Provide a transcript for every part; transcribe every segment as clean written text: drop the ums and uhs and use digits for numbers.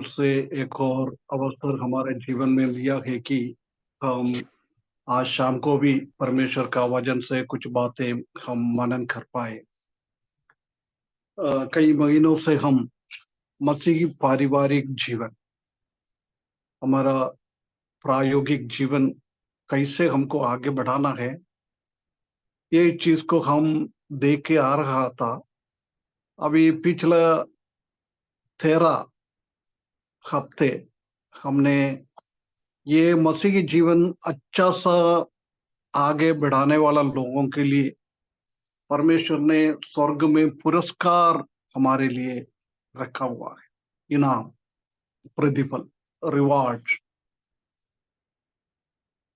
से एक और अवसर हमारे जीवन में लिया है कि हम आज शाम को भी परमेश्वर का वचन से कुछ बातें हम मनन कर पाए। कई महीनों से हम मसीही पारिवारिक जीवन, हमारा प्रायोगिक जीवन कैसे हमको आगे बढ़ाना है, ये चीज को हम देख के आ रहा था। अभी पिछला 13 हफ्ते हमने ये मसीही जीवन अच्छा सा आगे बढ़ाने वाला लोगों के लिए परमेश्वर ने स्वर्ग में पुरस्कार हमारे लिए रखा हुआ है। इनाम, प्रतिफल, रिवार्ड।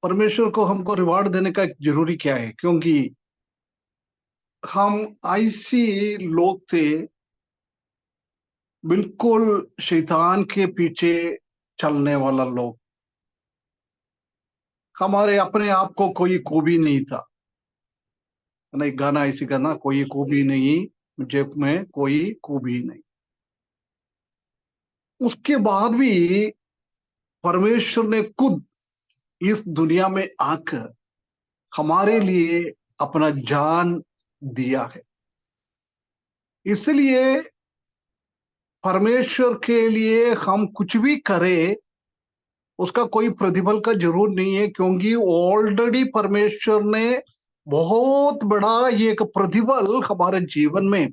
परमेश्वर को हमको रिवार्ड देने का जरूरी क्या है? क्योंकि हम ऐसी लोग थे, बिल्कुल शैतान के पीछे चलने वाला लोग। हमारे अपने आप को कोई खूबी नहीं था। नहीं, गाना ऐसी गाना, कोई खूबी नहीं जेब में, कोई खूबी नहीं। उसके बाद भी परमेश्वर ने खुद इस दुनिया में आकर हमारे लिए अपना जान दिया है। इसलिए परमेश्वर के लिए हम कुछ भी करें, उसका कोई प्रतिफल का जरूर नहीं है, क्योंकि ऑलरेडी परमेश्वर ने बहुत बड़ा ये एक प्रतिफल हमारे जीवन में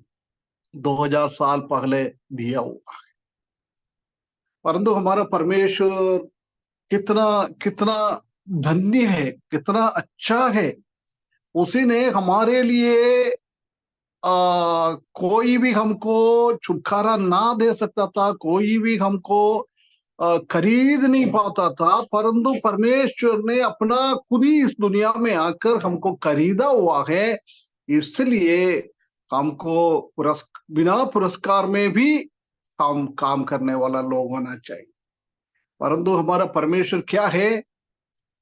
2000 साल पहले दिया हुआ है। परंतु हमारा परमेश्वर कितना कितना धन्य है, कितना अच्छा है। उसी ने हमारे लिए कोई भी हमको छुटकारा ना दे सकता था, कोई भी हमको खरीद नहीं पाता था, परंतु परमेश्वर ने अपना खुद ही इस दुनिया में आकर हमको खरीदा हुआ है। इसलिए हमको बिना पुरस्कार में भी हम काम करने वाला लोग होना चाहिए। परंतु हमारा परमेश्वर क्या है,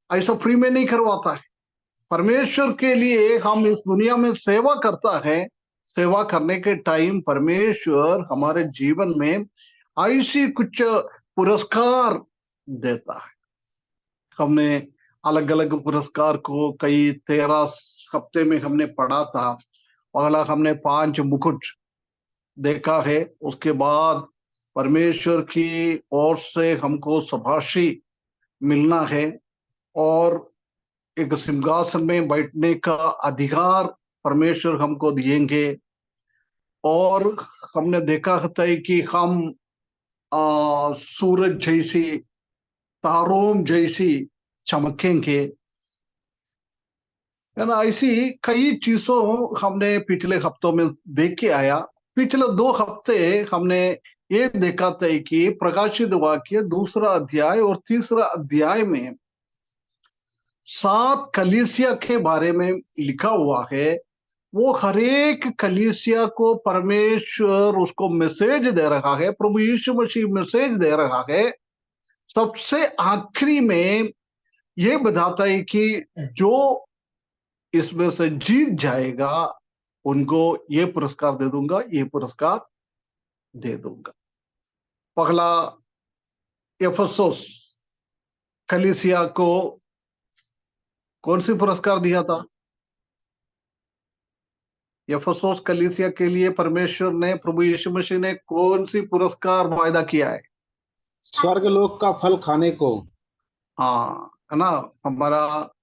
ऐसा फ्री में नहीं करवाता है। परमेश्वर के लिए हम इस दुनिया में सेवा करता है। सेवा करने के टाइम परमेश्वर हमारे जीवन में ऐसी कुछ पुरस्कार देता है। हमने अलग अलग पुरस्कार को कई 13 हफ्ते में हमने पढ़ा था। पहला हमने 5 मुकुट देखा है। उसके बाद परमेश्वर की ओर से हमको शाबाशी मिलना है और एक सिंहासन में बैठने का अधिकार परमेश्वर हमको दिएंगे। और हमने देखा था कि हम सूरज जैसी, तारों जैसी चमकेंगे, है ना। ऐसी कई चीजों हमने पिछले हफ्तों में देख के आया। पिछले 2 हफ्ते हमने ये देखा था कि प्रकाशित वाक्य 2 अध्याय और 3 अध्याय में 7 कलीसिया के बारे में लिखा हुआ है। वो हर एक कलीसिया को परमेश्वर उसको मैसेज दे रहा है, प्रभु यीशु मसीह मैसेज दे रहा है। सबसे आखिरी में ये बताता है कि जो इसमें से जीत जाएगा उनको ये पुरस्कार दे दूंगा, ये पुरस्कार दे दूंगा। पहला एफेसुस कलीसिया को कौन सी पुरस्कार दिया था? एफेसुस कलीसिया के लिए परमेश्वर ने, प्रभु यीशु मसीह ने कौन सी पुरस्कार वायदा किया है? स्वर्गलोक का फल खाने को। हाँ, है ना। हमारा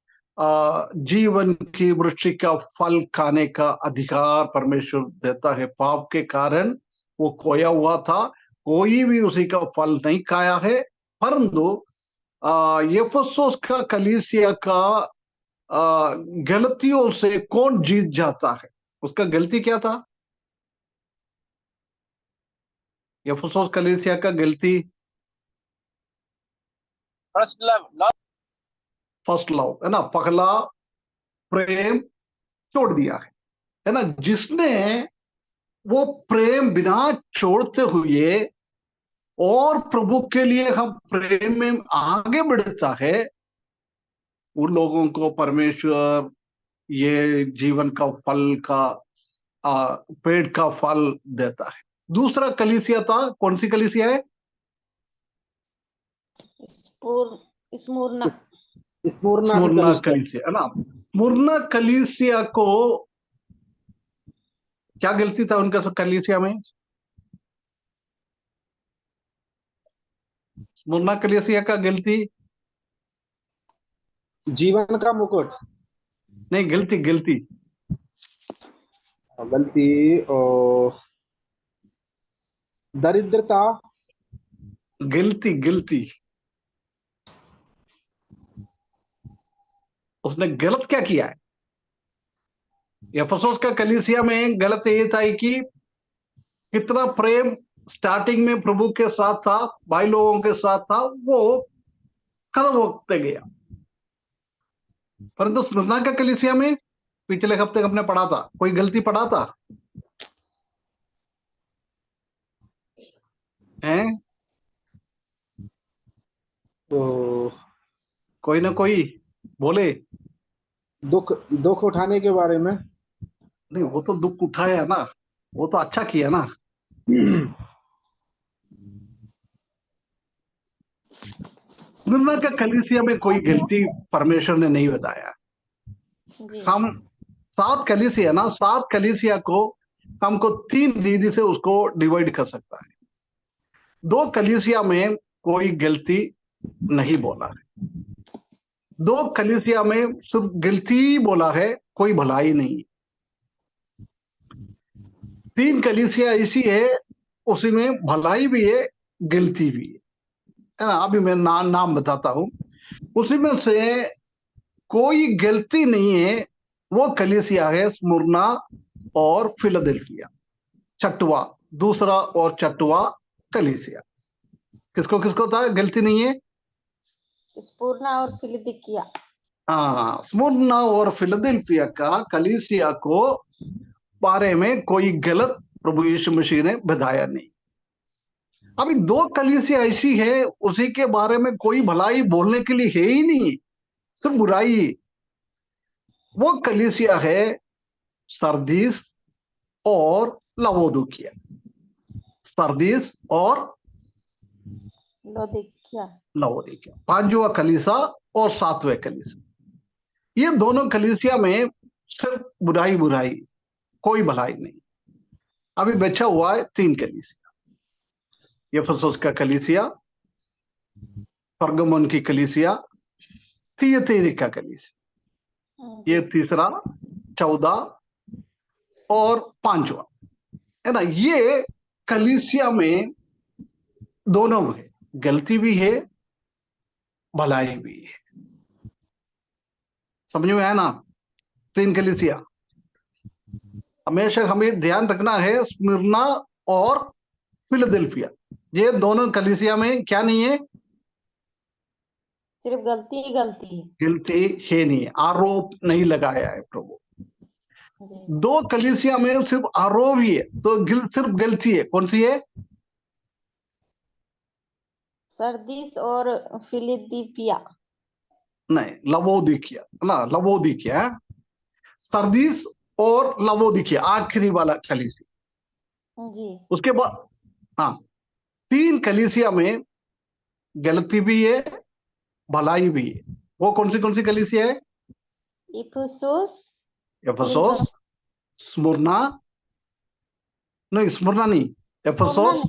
जीवन की वृक्ष का फल खाने का अधिकार परमेश्वर देता है। पाप के कारण वो खोया हुआ था, कोई भी उसी का फल नहीं खाया है। परंतु एफेसुस का कलीसिया का गलतियों से कौन जीत जाता है? उसका गलती क्या था? एफेसुस कलीसिया का गलती फर्स्ट लव। फर्स्ट लव, है ना। पहला प्रेम छोड़ दिया है ना। जिसने वो प्रेम बिना छोड़ते हुए और प्रभु के लिए हम प्रेम में आगे बढ़ता है, उन लोगों को परमेश्वर ये जीवन का फल का पेड़ का फल देता है। दूसरा कलीसिया था, कौन सी कलीसिया है? स्मुरना स्मुरना की स्मुरना कलीसिया। कलीसिया है ना। स्मुरना कलीसिया को क्या गलती था उनका कलीसिया में? स्मुरना कलीसिया का गलती जीवन का मुकुट। नहीं, गलती गलती गलती और दरिद्रता। गलती गलती उसने गलत क्या किया है? एफेसुस का कलीसिया में गलत ये था कि कितना प्रेम स्टार्टिंग में प्रभु के साथ था, भाई लोगों के साथ था, वो खत्म होते गया। परंतु स्मुरना का कलीसिया में पिछले हफ्ते हमने पढ़ा था, कोई गलती पढ़ा था हैं? तो कोई ना कोई बोले। दुख दुख उठाने के बारे में। नहीं, वो तो दुख उठाया ना, वो तो अच्छा किया ना। स्मुरना का कलीसिया में कोई गलती परमेश्वर ने नहीं बताया। जी। हम सात कलीसिया ना, सात कलीसिया को हमको तीन रीति से उसको डिवाइड कर सकता है। दो कलीसिया में कोई गलती नहीं बोला है, दो कलीसिया में सिर्फ गलती ही बोला है, कोई भलाई नहीं। तीन कलीसिया ऐसी है, उसी में भलाई भी है, गलती भी है ना। अभी मैं नाम बताता हूं। उसी में से कोई गलती नहीं है, वो कलीसिया है स्मुरना और फिलाडेल्फिया, छठवा, दूसरा और छठवा कलीसिया। किसको किसको था गलती नहीं है? स्पुरना और फिलिदिकिया। हाँ, स्मुरना और फिलाडेल्फिया का कलीसिया को बारे में कोई गलत प्रभु यीशु मसीह ने बताया नहीं। अभी दो कलीसिया ऐसी है, उसी के बारे में कोई भलाई बोलने के लिए है ही नहीं, सिर्फ बुराई। वो कलीसिया है सरदीस और लवोदुकिया। सरदीस और लोदिकिया। लवोदुकिया, पांचवा कलीसा और सातवें कलीसा। ये दोनों कलीसिया में सिर्फ बुराई बुराई, कोई भलाई नहीं। अभी बचा हुआ है तीन कलीसिया। एफेसुस का कलीसिया, परगमोन की कलीसिया, थियतैरिका का कलीसिया। ये तीसरा, 14 और पांचवा है ना। ये कलीसिया में दोनों है, गलती भी है, भलाई भी है। समझ में आया ना? तीन कलीसिया हमेशा हमें ध्यान रखना है। स्मिर्ना और फिलाडेल्फिया, ये दोनों कलीसिया में क्या नहीं है? सिर्फ गलती ही गलती है। गलती है नहीं, आरोप नहीं लगाया है प्रभु। जी। दो कलीसिया में सिर्फ आरोप ही है, तो सिर्फ गलती है। कौन सी है? सरदीस और फिलिदिपिया। नहीं, लवोदिकिया ना, लवोदिकिया है। सरदीस और लवोदिकिया आखिरी वाला कलीसिया। जी। उसके बाद हाँ, तीन कलीसिया में गलती भी है, भलाई भी है। वो कौन सी कलीसिया है? इफुसुस, एफेसुस, स्मुरना, नहीं स्मुरना नहीं, एफेसुस,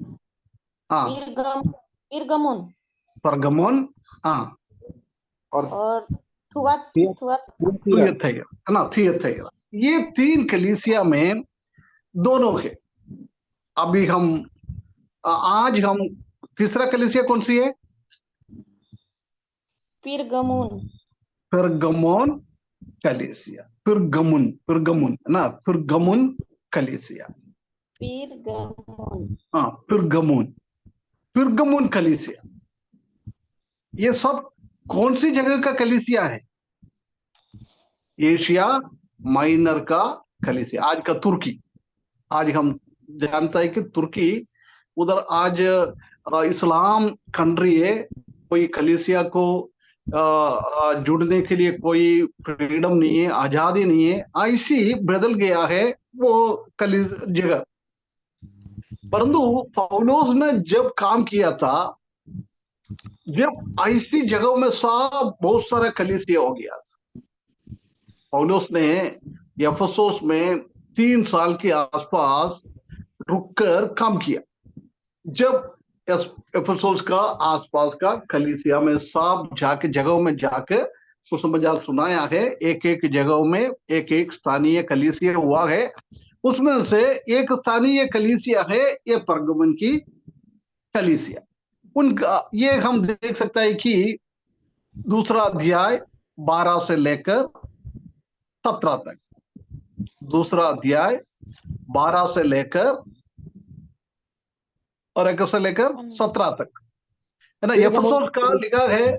हाँ, पिरगमुन परगमोन, हाँ, और थुआत थुआत थियतैरा है ना, थियतैरा। ये तीन कलीसिया में दोनों के। अभी हम आज हम तीसरा कलीसिया कौन सी है? पिरगमुन। पिरगमोन कलीसिया, पिरगमुन, पिरगमुन है ना, पिरगमुन कलीसिया। पिरगमुन। हाँ, पिरगमुन, पिरगमुन कलीसिया। ये सब कौन सी जगह का कलीसिया है? एशिया माइनर का कलीसिया, आज का तुर्की। आज हम जानता है कि तुर्की उधर आज इस्लाम कंट्री है। कोई कलीसिया को जुड़ने के लिए कोई फ्रीडम नहीं है, आजादी नहीं है, ऐसी बदल गया है वो कली जगह। परंतु पौलुस ने जब काम किया था जब ऐसी जगहों में सब बहुत सारा कलीसिया हो गया था, पौलुस ने एफेसुस में 3 साल के आसपास रुककर काम किया। जब एफेसुस का आसपास का कलीसिया में सब जाके जगहों में जाके सुसमाचार सुनाया है, एक एक जगहों में एक एक स्थानीय कलीसिया हुआ है। उसमें से एक स्थानीय कलीसिया है ये परगमन की कलीसिया। उनका ये हम देख सकते हैं कि दूसरा अध्याय 12 से लेकर 17 तक, दूसरा अध्याय 12 से लेकर और 1 से लेकर 17 तक, है ना। एफेसुस का लिखा है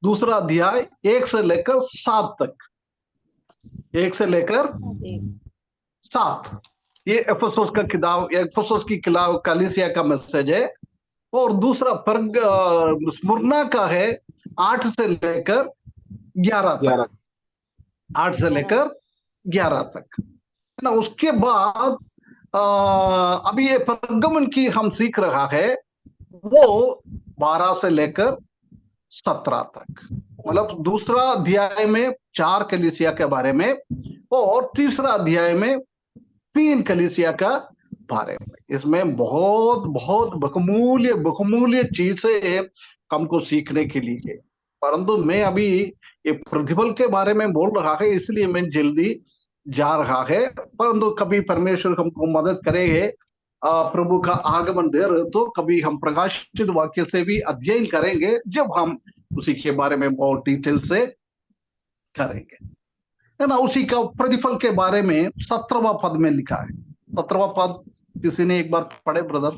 दूसरा अध्याय 1 से लेकर 7 तक, 1 से लेकर 7। ये एफेसुस का किताब, एफेसुस की कलीसिया का मैसेज है। और दूसरा स्मुरना का है 8 से लेकर 11 तक, 8 से लेकर 11 तक, है ना। उसके बाद अभी ये परगमन की हम सीख रहा है वो 12 से लेकर 17 तक, मतलब दूसरा अध्याय में 4 कलीसिया के बारे में और तीसरा अध्याय में 3 कलीसिया का बारे में। इसमें बहुत बहुत बहुमूल्य बहुमूल्य चीजें हमको सीखने के लिए है। परंतु मैं अभी ये प्रतिफल के बारे में बोल रहा है, इसलिए मैं जल्दी जा रहा है। परंतु कभी परमेश्वर हमको मदद करेंगे, प्रभु का आगमन देर तो कभी हम प्रकाशित वाक्य से भी अध्ययन करेंगे, जब हम उसी के बारे में बहुत डिटेल से करेंगे, है ना। उसी का प्रतिफल के बारे में 17वां पद में लिखा है। 17वां पद किसी ने एक बार पढ़े ब्रदर?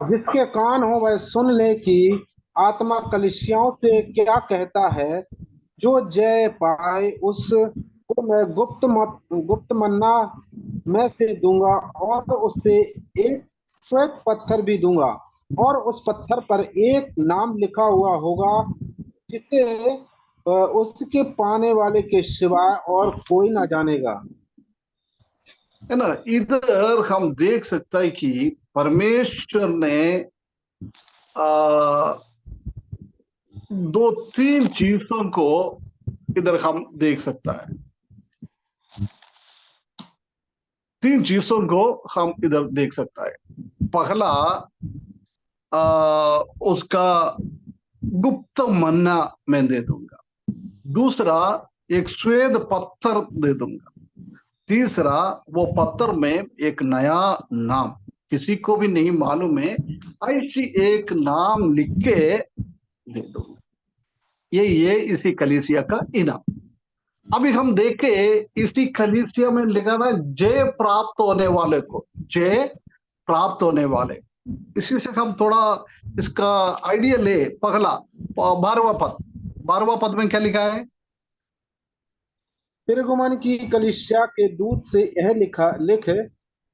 जिसके कान हो वह सुन ले कि आत्मा कलीसियाओं से क्या कहता है। जो जय पाए उसको मैं गुप्त मन्ना में से दूंगा और उसे एक श्वेत पत्थर भी दूंगा, और उस पत्थर पर एक नाम लिखा हुआ होगा जिसे उसके पाने वाले के सिवाय और कोई ना जानेगा। है ना। इधर हम देख सकते हैं कि परमेश्वर ने आ, 2-3 चीजों को इधर हम देख सकता है। 3 चीजों को हम इधर देख सकता है। पहला उसका गुप्त मन्ना मैं दे दूंगा, दूसरा एक श्वेत पत्थर दे दूंगा, तीसरा वो पत्थर में एक नया नाम, किसी को भी नहीं मालूम है, ऐसी एक नाम लिख के दे दूंगा। ये इसी कलीसिया का इनाम। अभी हम देखे इसी कलीसिया में लिखा ना, जय प्राप्त होने वाले को, जय प्राप्त होने वाले। इसी से हम थोड़ा इसका आइडिया ले। पहला 12वां पद में क्या लिखा है? पिरगुमन की कलीसिया के दूत से यह लिख,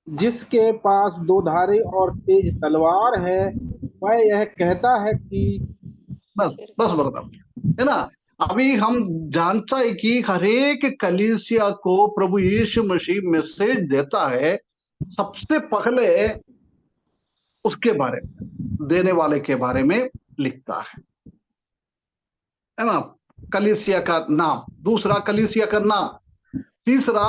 जिसके पास 2 धारी और तेज तलवार है, वह यह कहता है कि बस बस बरदाम, है ना। अभी हम जानता है कि हरेक कलीसिया को प्रभु यीशु मसीह मैसेज देता है, सबसे पहले उसके बारे में, देने वाले के बारे में लिखता है ना। कलीसिया का नाम, दूसरा कलीसिया का नाम, तीसरा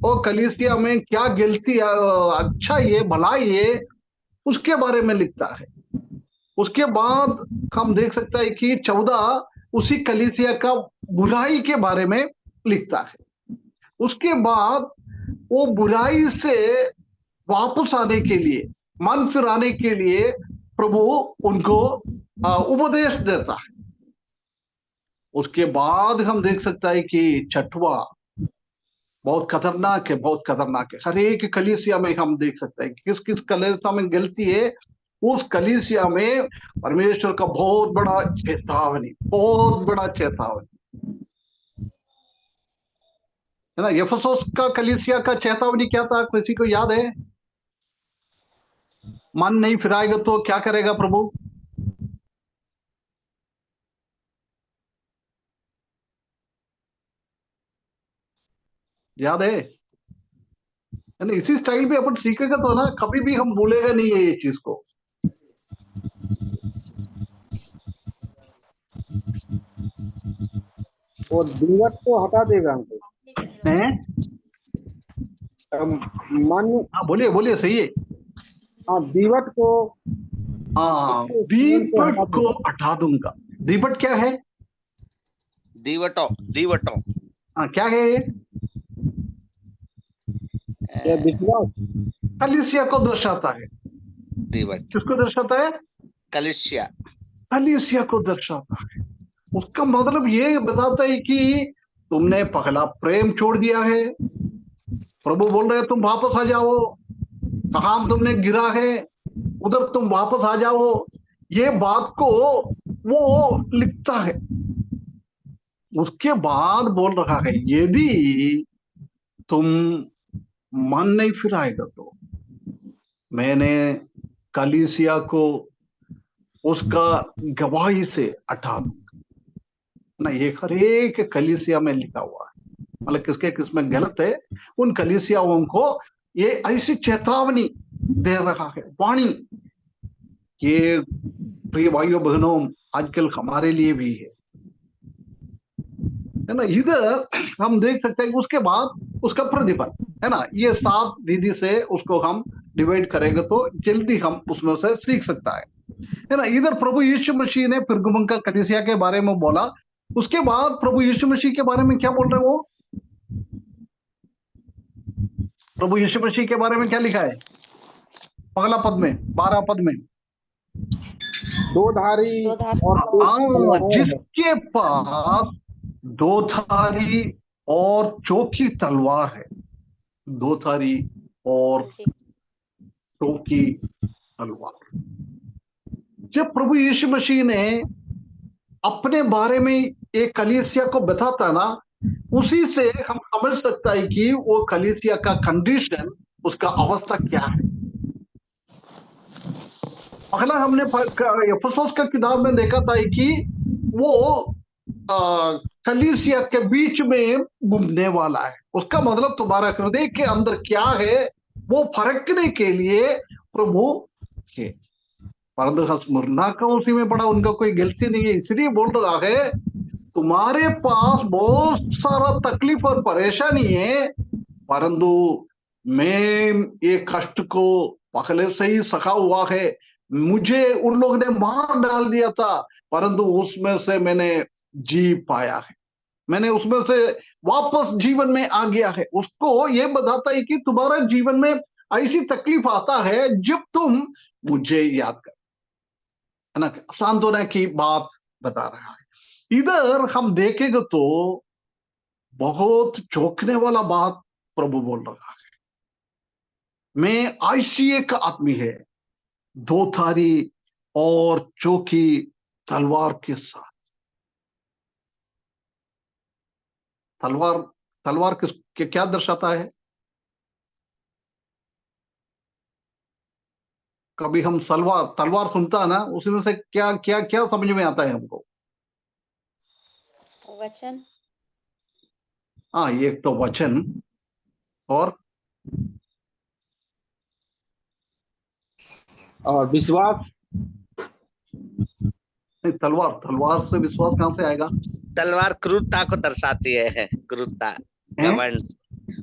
वो कलीसिया में क्या गलती, अच्छा ये भलाई है, उसके बारे में लिखता है। उसके बाद हम देख सकते हैं कि 14 उसी कलीसिया का बुराई के बारे में लिखता है। उसके बाद वो बुराई से वापस आने के लिए, मन फिराने के लिए प्रभु उनको उपदेश देता है। उसके बाद हम देख सकते हैं कि 6वां बहुत खतरनाक है, बहुत खतरनाक है। हर एक कलीसिया में हम देख सकते हैं कि किस किस कलीसिया में गलती है, उस कलीसिया में परमेश्वर का बहुत बड़ा चेतावनी, बहुत बड़ा चेतावनी, है ना। एफेसुस का कलीसिया का चेतावनी क्या था, किसी को याद है? मन नहीं फिराएगा तो क्या करेगा प्रभु? याद है ना? इसी स्टाइल पे अपन सीखेगा तो ना, कभी भी हम भूलेगा नहीं है ये चीज को। वो दीवट को हटा देगा हमको। हैं? मन। हाँ बोलिए बोलिए, सही है। हाँ, दीवट को हाँ, उसके स्थान से दीपट हटा को देगा। हटा दूंगा। दीपट क्या है? दीवटो दीवटो हाँ, क्या है ये? यह विश्वास। कलीसिया को दर्शाता है। दीवट किसको दर्शाता है? कलिसिया। कलीसिया को दर्शाता है। उसका मतलब ये बताता है कि तुमने पहला प्रेम छोड़ दिया है। प्रभु बोल रहे हैं तुम वापस आ जाओ। कहाँ तुमने गिरा है, उधर तुम वापस आ जाओ। ये बात को वो लिखता है। उसके बाद बोल रहा है यदि तुम मन नहीं फिराएगा तो मैंने कलीसिया को उसका गवाही से हटा दूंगा ना। ये हर एक कलीसिया में लिखा हुआ है। मतलब किसके किसमें गलत है, उन कलीसियाओं को ये ऐसी चेतावनी दे रहा है, वाणी। ये प्रिय भाइयों बहनों, आजकल हमारे लिए भी है ना। इधर हम देख सकते हैं कि उसके बाद उसका प्रतिफल है ना। ये 7 विधि से उसको हम डिवाइड करेंगे तो जल्दी हम उसमें से सीख सकता है ना। इधर प्रभु यीशु मसीह ने पिरगमुन का कलीसिया के बारे में बोला। उसके बाद प्रभु यीशु मसीह के बारे में क्या बोल रहे हैं वो? प्रभु यीशु मसीह के बारे में क्या लिखा है? पहला पद में, 12 पद में, दो धारी दो धारी और तेज तलवार है। जिसके पास 2 धारी और चौकी तलवार है। 2 धारी और चौकी तलवार। जब प्रभु यीशु मसीह ने अपने बारे में एक कलीसिया को बताता ना, उसी से हम समझ सकता है कि वो कलीसिया का कंडीशन, उसका अवस्था क्या है। पहला हमने एफेसस का किताब में देखा था कि वो कलीसिया के बीच में घूमने वाला है। उसका मतलब तुम्हारा हृदय के अंदर क्या है वो परखने के लिए प्रभु है। परंतु स्मरणा का उसी में पड़ा, उनका कोई गलती नहीं है। इसलिए बोल रहा है तुम्हारे पास बहुत सारा तकलीफ और परेशानी है, परंतु मैं ये कष्ट को पहले से ही सहा हुआ है। मुझे उन लोगों ने मार डाल दिया था, परंतु उसमें से मैंने जी पाया है। मैंने उसमें से वापस जीवन में आ गया है। उसको ये बताता है कि तुम्हारा जीवन में ऐसी तकलीफ आता है जब तुम मुझे याद कर, है ना। सांत्वना की बात बता रहा है। इधर हम देखेंगे तो बहुत चौंकने वाला बात प्रभु बोल रहा है। मैं ऐसी एक आदमी है, 2 धारी और चौकी तलवार के साथ। तलवार, तलवार किस के क्या दर्शाता है? कभी हम तलवार तलवार सुनता है ना, उसमें से क्या क्या क्या समझ में आता है हमको? वचन। हाँ, एक तो वचन, और विश्वास। नहीं, तलवार, तलवार से विश्वास कहां से आएगा? तलवार क्रूरता को दर्शाती है। क्रूरता, घमंड,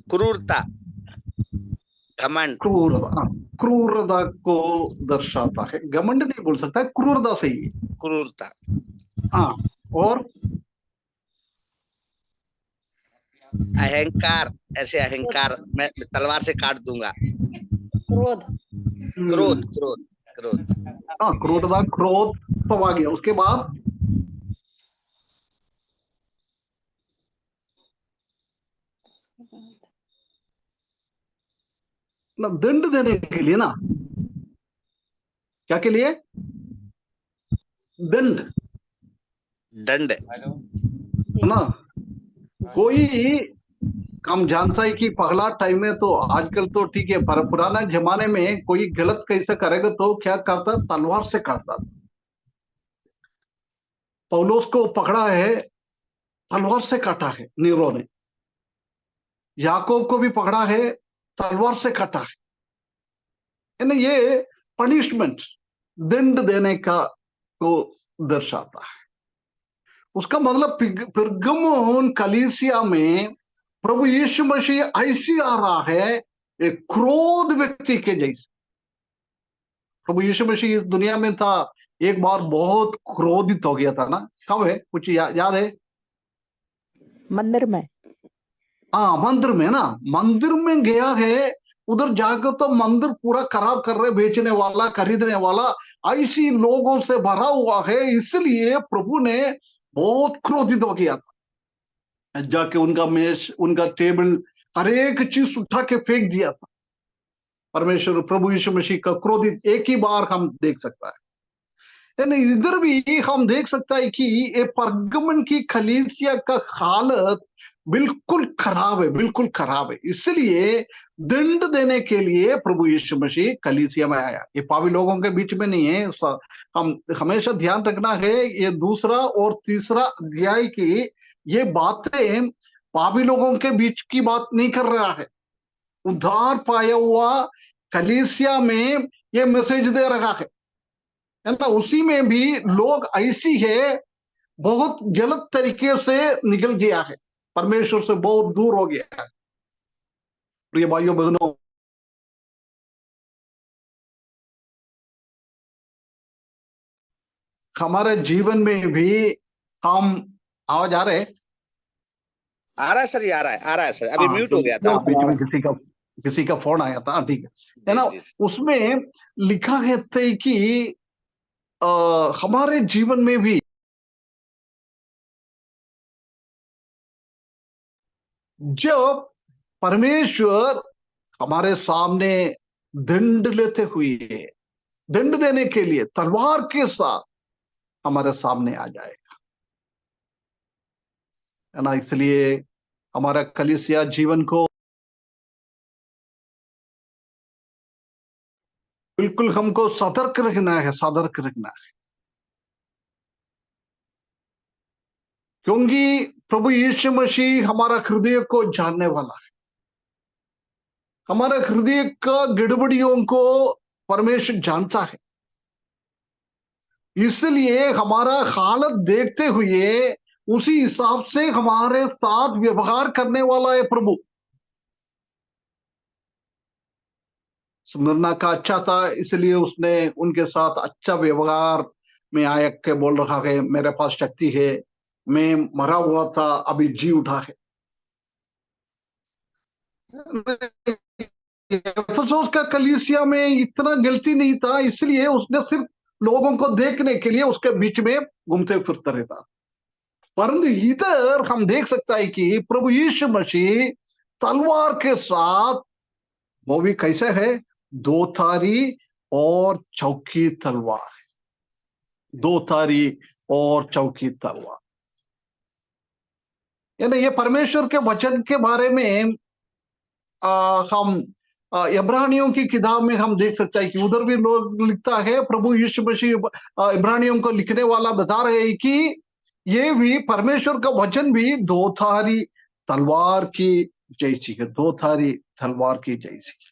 क्रूरता, घमंड। क्रूरता, हाँ, क्रूरता को दर्शाता है। घमंड नहीं बोल सकता, क्रूरता से ही। क्रूरता, हाँ, और अहंकार। ऐसे अहंकार मैं तलवार से काट दूंगा। क्रोध। क्रोध, क्रोध, क्रोध। हाँ, क्रूरता, क्रोध तो आ गया। उसके बाद ना दंड देने के लिए ना, क्या के लिए? दंड, दंड। है ना। कोई हम जानता है कि पहला टाइम में तो, आजकल तो ठीक है, पर पुराना जमाने में कोई गलत कैसे करेगा तो क्या करता? तलवार से काटता। पौलुस को पकड़ा है, तलवार से काटा है नीरो ने। याकूब को भी पकड़ा है, तलवार से काटा है ना। ये पनिशमेंट, दंड देने का को दर्शाता है। उसका मतलब पिरगमोन कलीसिया में प्रभु यीशु मसीह ऐसी आ रहा है एक क्रोध व्यक्ति के जैसे। प्रभु यीशु मसीह इस दुनिया में था, एक बार बहुत क्रोधित हो गया था ना, कब है कुछ याद है? मंदिर में। हाँ, मंदिर में ना, मंदिर में गया है, उधर जाकर तो मंदिर पूरा खराब कर रहे, बेचने वाला खरीदने वाला ऐसी लोगों से भरा हुआ है, इसलिए प्रभु ने बहुत क्रोधित हो गया था। जाके उनका मेज, उनका टेबल, हर एक चीज उठा के फेंक दिया था। परमेश्वर प्रभु यीशु मसीह का क्रोधित एक ही बार हम देख सकता है। यानी इधर भी हम देख सकता है कि ये परगमन की कलीसिया का हालत बिल्कुल खराब है, बिल्कुल खराब है। इसलिए दंड देने के लिए प्रभु यीशु मसीह कलीसिया में आया। ये पापी लोगों के बीच में नहीं है। हम हमेशा ध्यान रखना है, ये दूसरा और तीसरा अध्याय की ये बातें पापी लोगों के बीच की बात नहीं कर रहा है। उद्धार पाया हुआ कलीसिया में ये मैसेज दे रहा है ना। उसी में भी लोग ऐसी है, बहुत गलत तरीके से निकल गया है, परमेश्वर से बहुत दूर हो गया है। प्रिय भाइयों बहनों, हमारे जीवन में भी हम, आवाज आ रहे? आ रहा है सर, ये आ रहा है सर, अभी म्यूट हो गया था। बीच में किसी का फोन आया था, ठीक है ना। उसमें लिखा है कि हमारे जीवन में भी जब परमेश्वर हमारे सामने दंड लेते हुए, दंड देने के लिए तलवार के साथ हमारे सामने आ जाएगा, है ना। इसलिए हमारा कलीसिया जीवन को बिल्कुल हमको सतर्क रखना है, सतर्क रखना है, क्योंकि प्रभु यीशु मसीह हमारा हृदय को जानने वाला है। हमारे हृदय का गड़बड़ियों को परमेश्वर जानता है, इसलिए हमारा हालत देखते हुए उसी हिसाब से हमारे साथ व्यवहार करने वाला है प्रभु। स्मिरना का अच्छा था, इसलिए उसने उनके साथ अच्छा व्यवहार में आया के बोल रहा है, मेरे पास शक्ति है, मैं मरा हुआ था अभी जी उठा है। अफसोस का कलीसिया में इतना गलती नहीं था, इसलिए उसने सिर्फ लोगों को देखने के लिए उसके बीच में घूमते फिरता रहता। परंतु इधर हम देख सकता है कि प्रभु यीशु मसीह तलवार के साथ, वो भी कैसे है, दो धारी और चौकी तलवार, दो धारी और चौकी तलवार। यानी ये परमेश्वर के वचन के बारे में हम इब्रानियों की किताब में हम देख सकते हैं कि उधर भी लोग लिखता है, प्रभु यीशु मसीह इब्रानियों को लिखने वाला बता रहे हैं कि ये भी परमेश्वर का वचन भी दो धारी तलवार की जैसी है, दो धारी तलवार की जैसी।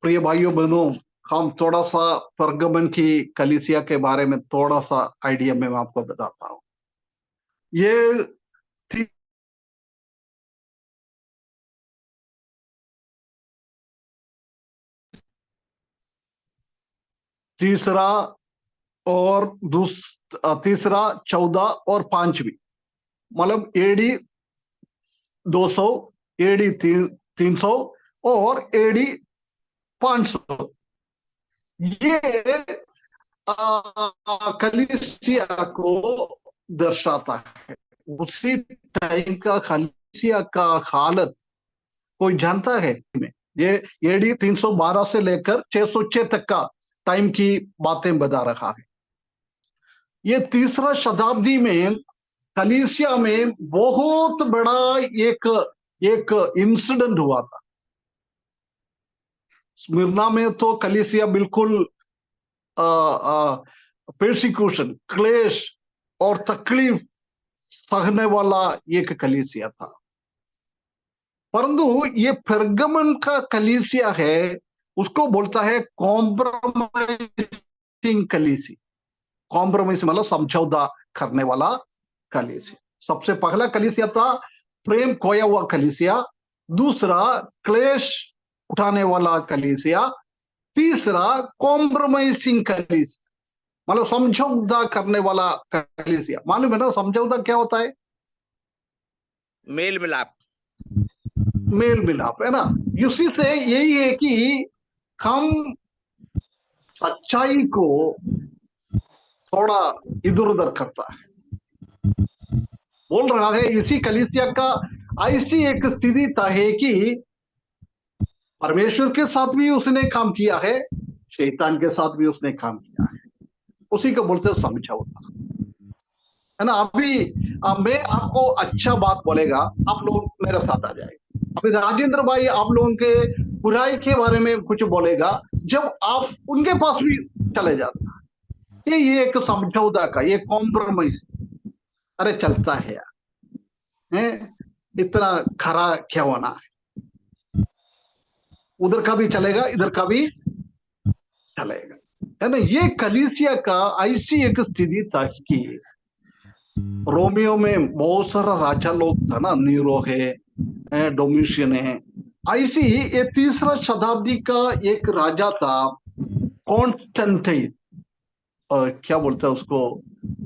प्रिय भाइयों बहनों, हम थोड़ा सा परगमन की कलीसिया के बारे में थोड़ा सा आइडिया मैं आपको बताता हूं। ये तीसरा और तीसरा 14 और 5वीं, मतलब एडी 200, एडी 300 और एडी 500, ये कलीसिया को दर्शाता है। उसी टाइम का कलीसिया का हालत कोई जानता है? ये एडी 312 से लेकर 606 तक का टाइम की बातें बता रहा है। ये तीसरा शताब्दी में कलीसिया में बहुत बड़ा एक इंसिडेंट हुआ था। स्मिरना में तो कलीसिया बिल्कुल persecution, क्लेश और तकलीफ सहने वाला एक कलीसिया था। परंतु ये पेर्गमन का कलीसिया है, उसको बोलता है कॉम्प्रोमाइजिंग कलीसिया। कॉम्प्रोमाइज मतलब समझौता, करने वाला कलीसिया। सबसे पहला कलीसिया था प्रेम खोया हुआ कलीसिया, दूसरा क्लेश उठाने वाला कलीसिया, तीसरा कॉम्प्रोमाइजिंग कलीसिया, मतलब समझौता करने वाला कलीसिया। मालूम है ना समझौता क्या होता है? मेल मिलाप। मेल मिलाप, है ना। उसी से यही है कि हम सच्चाई को थोड़ा इधर उधर करता है। बोल रहा है इसी कलीसिया का ऐसी एक स्थिति था है कि परमेश्वर के साथ भी उसने काम किया है, शैतान के साथ भी उसने काम किया है। उसी को बोलते समझौता, है ना। अभी मैं आपको अच्छा बात बोलेगा, आप लोग मेरे साथ आ जाए। अभी राजेंद्र भाई आप लोगों के बुराई के बारे में कुछ बोलेगा, जब आप उनके पास भी चले जाता, ये एक समझौता का, ये कॉम्प्रोमाइज। अरे चलता है यार, हैं? इतना खरा क्या होना है, उधर का भी चलेगा इधर का भी चलेगा, है ना। ये कलीसिया का ऐसी एक स्थिति था कि रोमियो में बहुत सारा राजा लोग था ना, नीरो है, डोमिशियन है। ऐसी ये तीसरा शताब्दी का एक राजा था कॉन्स्टेंटाइन, क्या बोलते हैं उसको,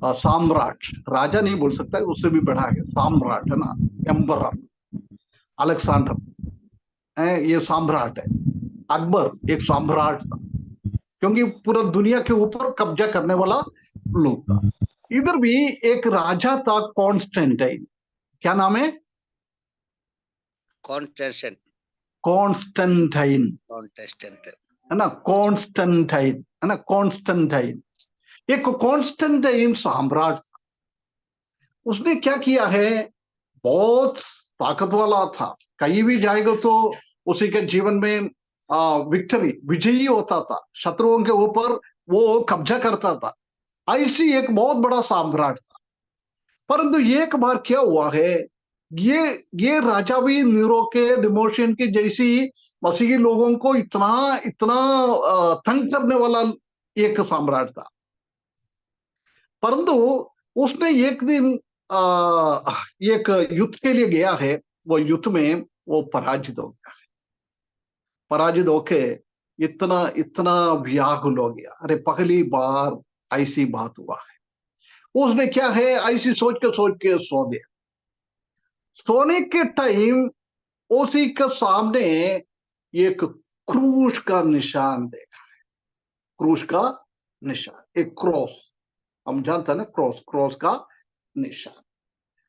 साम्राट। राजा नहीं बोल सकता, उससे भी बड़ा है, साम्राट, है ना, एम्परर अलेक्जेंडर, ये सम्राट है। अकबर एक सम्राट था, क्योंकि पूरा दुनिया के ऊपर कब्जा करने वाला लोग था। इधर भी एक राजा था कॉन्स्टेंटाइन, क्या नाम है? कॉन्टेस्टेंट। Constantine, contestant. है ना, कॉन्स्टेंटाइन, है ना, कॉन्स्टेंटाइन। एक कॉन्स्टेंटाइन सम्राट, उसने क्या किया है, बहुत ताकत वाला था, कहीं भी जाएगा तो उसी के जीवन में विक्ट्री, विजयी होता था, शत्रुओं के ऊपर वो कब्जा करता था। ऐसी एक बहुत बड़ा सम्राट था। परंतु एक बार क्या हुआ है, ये ये राजा भी नीरो के, डिमोशन के जैसी मसीही लोगों को इतना इतना तंग करने वाला एक सम्राट था। परंतु उसने एक दिन एक युद्ध के लिए गया है, वो युद्ध में वो पराजित हो गया है। पराजित होके इतना इतना व्याकुल हो गया, अरे पहली बार ऐसी बात हुआ है। उसने क्या है, ऐसी सोच के सो गया। सोने के टाइम उसी के सामने एक क्रूस का निशान देखा। क्रूस का निशान, एक क्रॉस, हम जानते हैं ना, क्रॉस, क्रॉस का निशान।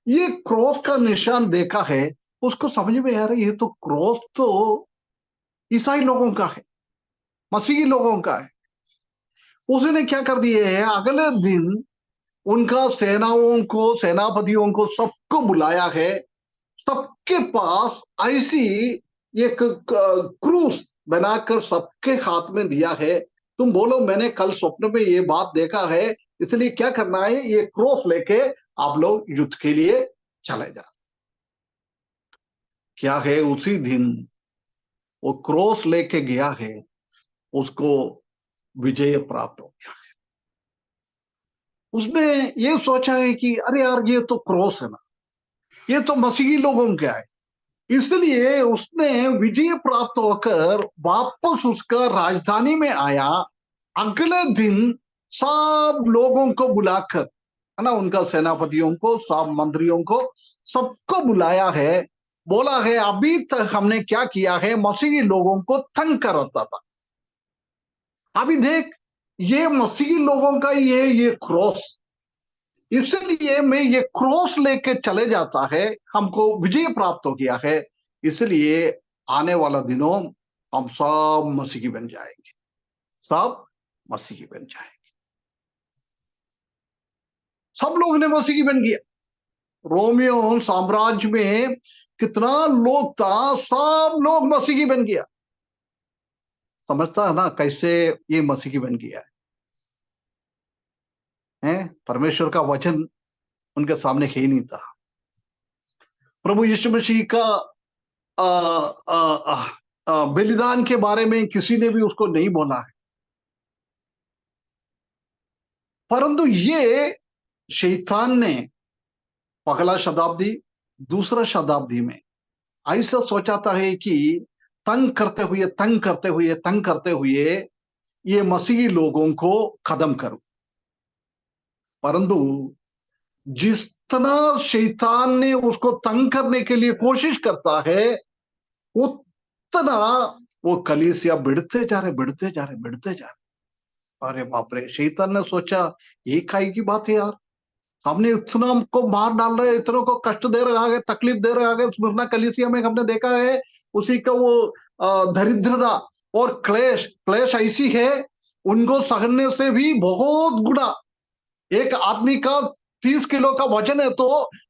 ये क्रॉस का निशान देखा है, उसको समझ में आ रहा है ये तो क्रॉस तो ईसाई लोगों का है, मसीही लोगों का है। उसने क्या कर दिए है, अगले दिन उनका सेनाओं को, सेनापतियों को सबको बुलाया है, सबके पास ऐसी एक क्रूस बनाकर सबके हाथ में दिया है। तुम बोलो मैंने कल स्वप्न में ये बात देखा है, इसलिए क्या करना है, ये क्रॉस लेके आप लोग युद्ध के लिए चले जा। क्या है, उसी दिन वो क्रॉस लेके गया है, उसको विजय प्राप्त हो गया है। उसने ये सोचा है कि अरे यार ये तो क्रॉस है ना, ये तो मसीही लोगों का है, इसलिए उसने विजय प्राप्त होकर वापस उसका राजधानी में आया। अगले दिन सब लोगों को बुलाकर, है ना, उनका सेनापतियों को, सब मंत्रियों को, सबको बुलाया है। बोला है अभी तक हमने क्या किया है, मसीही लोगों को तंग करता था, अभी देख ये मसीही लोगों का ये क्रॉस, इसलिए मैं ये क्रॉस लेके चले जाता है, हमको विजय प्राप्त हो गया है, इसलिए आने वाला दिनों हम सब मसीही बन जाएंगे, सब मसीही बन जाएंगे। सब लोग ने मसीही बन गया। रोमियो साम्राज्य में कितना लोग था, सब लोग मसीही बन गया। समझता है ना कैसे ये मसीही बन गया है? परमेश्वर का वचन उनके सामने ही नहीं था। प्रभु यीशु मसीह का बलिदान के बारे में किसी ने भी उसको नहीं बोला है। परंतु ये शैतान ने पहला शताब्दी, दूसरा शताब्दी में ऐसा सोचा था है कि तंग करते हुए तंग करते हुए तंग करते हुए ये मसीही लोगों को खत्म करूं। परंतु जितना शैतान ने उसको तंग करने के लिए कोशिश करता है, उतना वो कलीसिया बढ़ते जा रहे बढ़ते जा रहे बढ़ते जा रहे। अरे बाप रे, शैतान ने सोचा ये काई की बात है यार, हमने इतना को मार डाल रहे, इतनों को कष्ट दे रहा है, तकलीफ दे रहा है। स्मुरना कलीसिया में हमने देखा है उसी का वो दरिद्रता और क्लेश क्लेश ऐसी है, उनको सहने से भी बहुत गुना। एक आदमी का 30 किलो का वजन है तो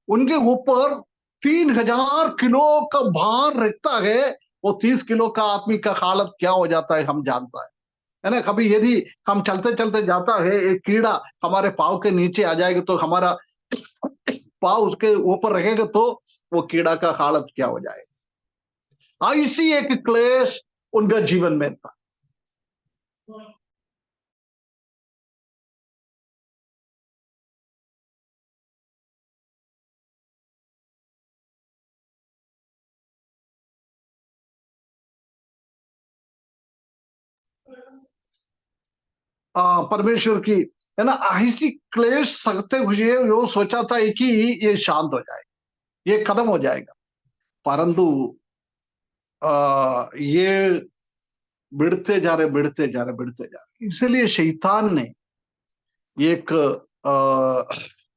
उनके ऊपर 3000 किलो का भार रहता है। वो 30 किलो का आदमी का हालत क्या हो जाता है हम जानता है ना। कभी यदि हम चलते चलते जाता है, एक कीड़ा हमारे पाँव के नीचे आ जाएगा तो हमारा पाँव उसके ऊपर रखेगा तो वो कीड़ा का हालत क्या हो जाएगा। ऐसी एक क्लेश उनका जीवन में था। परमेश्वर की है ना ऐसी क्लेश सकते हुए वो सोचा था कि ये शांत हो जाए, ये खत्म हो जाएगा। परंतु ये बढ़ते जा रहे बढ़ते जा रहे बढ़ते जा रहे। इसलिए शैतान ने एक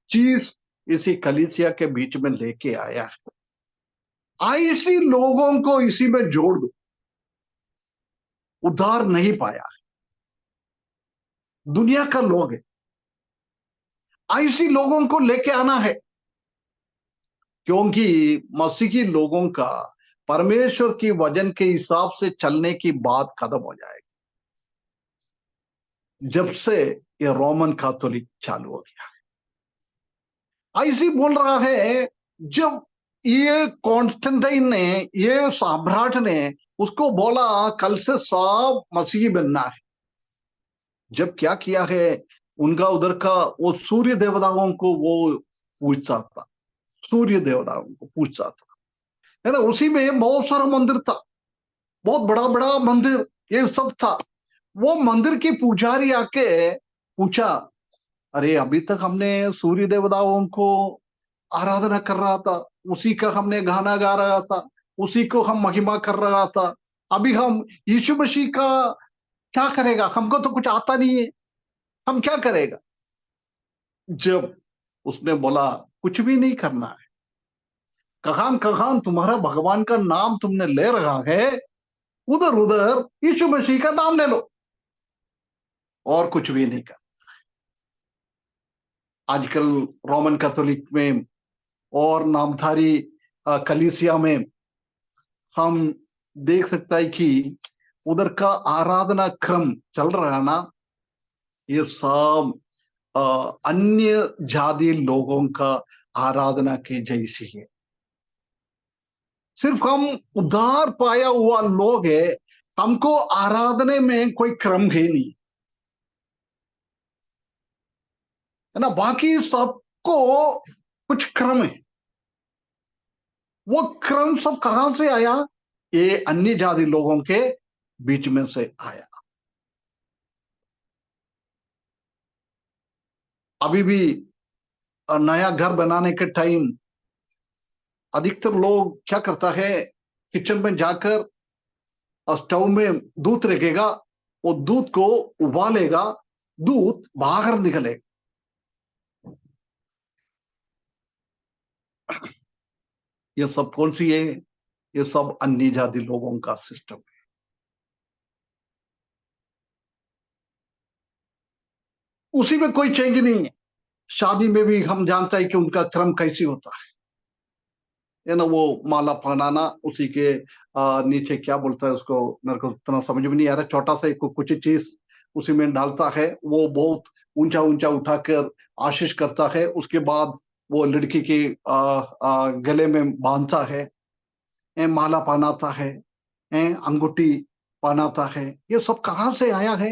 चीज इसी कलीसिया के बीच में लेके आया है। ऐसी लोगों को इसी में जोड़ दो, उद्धार नहीं पाया, दुनिया का लोग है, ऐसी लोगों को लेके आना है। क्योंकि मसीही लोगों का परमेश्वर की वचन के हिसाब से चलने की बात खत्म हो जाएगी जब से ये रोमन कैथोलिक चालू हो गया है। ऐसी बोल रहा है, जब ये कॉन्स्टेंटाइन ने, ये सम्राट ने उसको बोला कल से सब मसीही बनना है, जब क्या किया है उनका उधर का वो सूर्य देवताओं को वो पूजता था, सूर्य देवताओं को पूजता था, है ना। उसी में बहुत सारा मंदिर था, बहुत बड़ा बड़ा मंदिर ये सब था। वो मंदिर की पुजारी आके पूछा, अरे अभी तक हमने सूर्य देवताओं को आराधना कर रहा था, उसी का हमने गाना गा रहा था, उसी को हम महिमा कर रहा था, अभी हम यीशु मसीह का क्या करेगा, हमको तो कुछ आता नहीं है, हम क्या करेगा। जब उसने बोला कुछ भी नहीं करना है, कहां कहां तुम्हारा भगवान का नाम तुमने ले रहा है, उधर उधर यीशु मसीह का नाम ले लो, और कुछ भी नहीं कर। आजकल रोमन कैथोलिक में और नामधारी कलीसिया में हम देख सकता है कि उधर का आराधना क्रम चल रहा है ना, ये सब अन्य जाति लोगों का आराधना के जैसी है। सिर्फ हम उद्धार पाया हुआ लोग है, हमको आराधने में कोई क्रम है नहीं, है ना। बाकी सबको कुछ क्रम है। वो क्रम सब कहां से आया, ये अन्य जाति लोगों के बीच में से आया। अभी भी नया घर बनाने के टाइम अधिकतर लोग क्या करता है, किचन में जाकर स्टोव में दूध रखेगा, वो दूध को उबालेगा, दूध बाहर निकलेगा। ये सब कौन सी है, ये सब अन्य जाति लोगों का सिस्टम है। उसी में कोई चेंज नहीं है। शादी में भी हम जानते हैं कि उनका क्रम कैसी होता है ना। वो माला पहनाना, उसी के नीचे क्या बोलता है उसको, मेरे को इतना समझ में नहीं आ रहा, छोटा सा कुछ चीज उसी में डालता है, वो बहुत ऊंचा ऊंचा उठाकर आशीष करता है। उसके बाद वो लड़की के गले में बांधता है, माला पहनाता है, अंगूठी पहनाता है। ये सब कहाँ से आया है,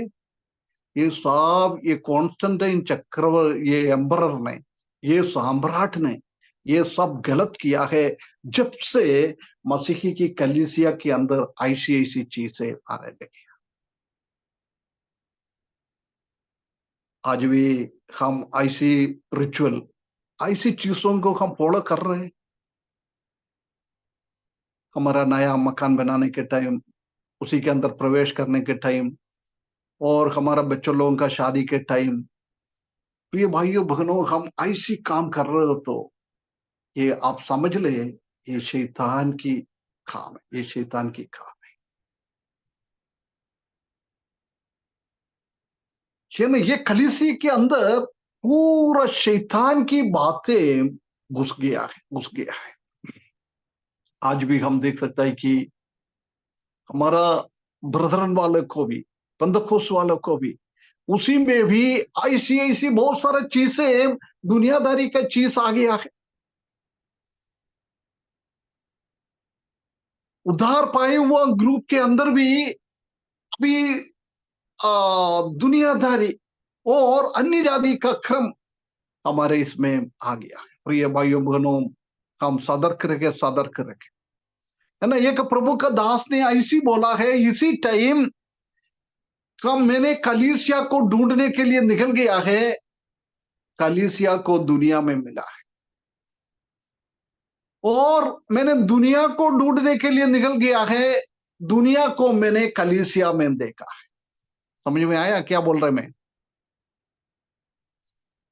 ये सब ये कॉन्स्टेंटाइन चक्रवर्ती, ये एम्परर ने ये सम्राट ने ये सब गलत किया है। जब से मसीही की कलीसिया के अंदर ऐसी ऐसी चीजें आने लगी, आज भी हम ऐसी रिचुअल, ऐसी चीजों को हम फॉलो कर रहे हैं। हमारा नया मकान बनाने के टाइम, उसी के अंदर प्रवेश करने के टाइम, और हमारा बच्चों लोगों का शादी के टाइम, प्रिय भाइयों बहनों, हम ऐसी काम कर रहे हो तो ये आप समझ ले, ये शैतान की काम है, ये शैतान की काम है ना। ये कलीसिया के अंदर पूरा शैतान की बातें घुस गया है, घुस गया है। आज भी हम देख सकते हैं कि हमारा ब्रदरन वाले को भी, पंदकोस वालों को भी, उसी में भी ऐसी ऐसी बहुत सारी चीजें, दुनियादारी का चीज आ गया है। उधार पाए हुआ ग्रुप के अंदर भी अभी दुनियादारी और अन्य जाति का क्रम हमारे इसमें आ गया है। प्रिय भाइयों बहनों, हम सतर्क रखे, सतर्क रखे, है ना। एक प्रभु का दास ने ऐसी बोला है, इसी टाइम हम, मैंने कलीसिया को ढूंढने के लिए निकल गया है, कलीसिया को दुनिया में मिला है, और मैंने दुनिया को ढूंढने के लिए निकल गया है, दुनिया को मैंने कलीसिया में देखा है। समझ में आया क्या बोल रहे मैं?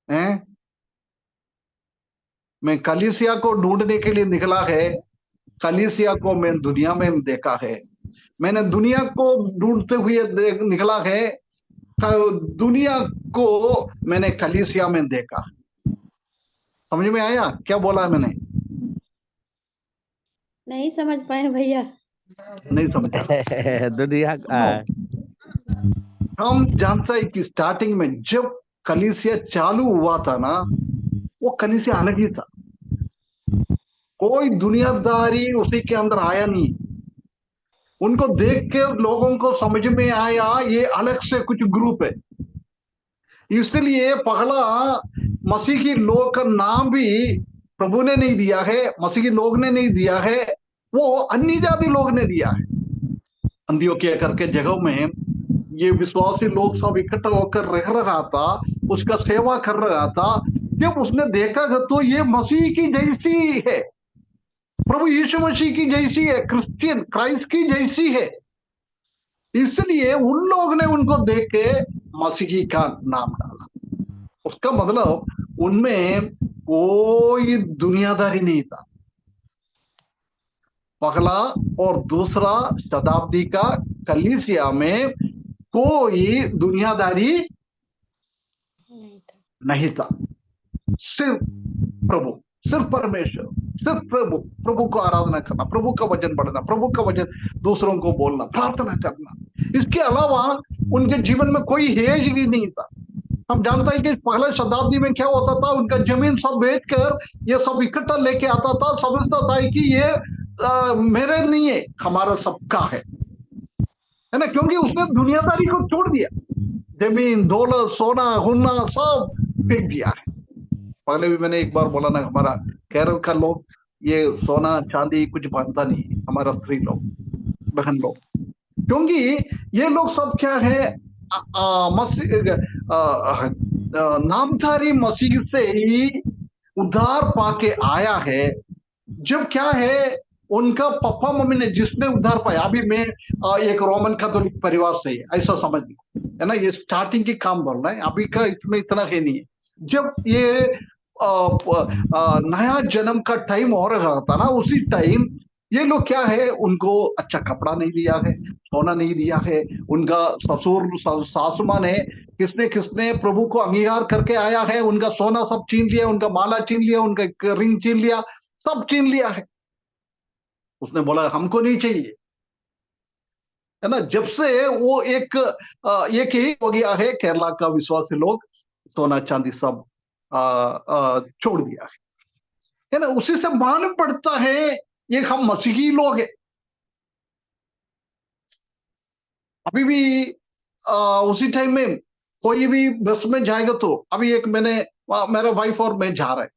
हैं? मैं कलीसिया को ढूंढने के लिए निकला है, कलीसिया को मैं दुनिया में देखा है। मैंने दुनिया को ढूंढते हुए निकला है, दुनिया को मैंने कलीसिया में देखा। समझ में आया क्या बोला है मैंने? नहीं समझ पाए भैया। नहीं समझा? दुनिया हम जानते हैं कि स्टार्टिंग में जब कलीसिया चालू हुआ था ना, वो कलीसिया अलग ही था, कोई दुनियादारी उसी के अंदर आया नहीं। उनको देख के लोगों को समझ में आया ये अलग से कुछ ग्रुप है। इसलिए पहला मसीह की लोग का नाम भी प्रभु ने नहीं दिया है, मसीह की लोग ने नहीं दिया है, वो अन्य जाति लोग ने दिया है। अंत्योकिया करके जगहों में ये विश्वासी लोग सब इकट्ठा होकर रह रहा था, उसका सेवा कर रहा था। जब उसने देखा तो ये मसीह की जैसी है, प्रभु यीशु मसीह की जैसी है, क्रिश्चियन क्राइस्ट की जैसी है, इसलिए उन लोग ने उनको देख के मसीही का नाम डाला। उसका मतलब उनमें कोई दुनियादारी नहीं था। पहला और दूसरा शताब्दी का कलीसिया में कोई दुनियादारी नहीं था। सिर्फ प्रभु, सिर्फ परमेश्वर, सिर्फ प्रभु, प्रभु को आराधना करना, प्रभु का वचन पढ़ना, प्रभु का वचन दूसरों को बोलना, प्रार्थना करना, इसके अलावा उनके जीवन में कोई हेज ही नहीं था। हम जानते हैं कि पहले शताब्दी में क्या होता था, उनका जमीन सब बेचकर ये सब इकट्ठा लेके आता था, समझता था कि ये मेरे नहीं है, हमारा सबका है ना। क्योंकि उसने दुनियादारी को छोड़ दिया, जमीन दौलत सोना हुन्ना सब फेंक दिया है। पहले भी मैंने एक बार बोला ना, हमारा केरल का लोग ये सोना चांदी कुछ पहनता नहीं, हमारा स्त्री लोग, बहन लोग, क्योंकि ये लोग सब क्या है, नामधारी मसीह से ही उद्धार पाके आया है। जब क्या है, उनका पापा मम्मी ने जिसने उद्धार पाया, अभी मैं एक रोमन कैथोलिक परिवार से है, ऐसा समझ लो, है ना। ये स्टार्टिंग की काम बोल रहा है, अभी का इसमें इतना है नहीं है। जब ये नया जन्म का टाइम हो रहा था ना, उसी टाइम ये लोग क्या है, उनको अच्छा कपड़ा नहीं दिया है, सोना नहीं दिया है। उनका ससुर सासू माँ ने किसने किसने प्रभु को अंगीकार करके आया है, उनका सोना सब छीन लिया, उनका माला छीन लिया, उनका रिंग छीन लिया, सब छीन लिया है। उसने बोला हमको नहीं चाहिए, है ना। जब से वो एक ही हो गया है, केरला का विश्वासी लोग सोना चांदी सब छोड़ दिया है ना। उसी से मालूम पड़ता है ये हम मसीही लोग हैं। अभी भी उसी टाइम में कोई भी बस में जाएगा तो, अभी एक मैंने वहां मेरा वाइफ और मैं जा रहे हैं,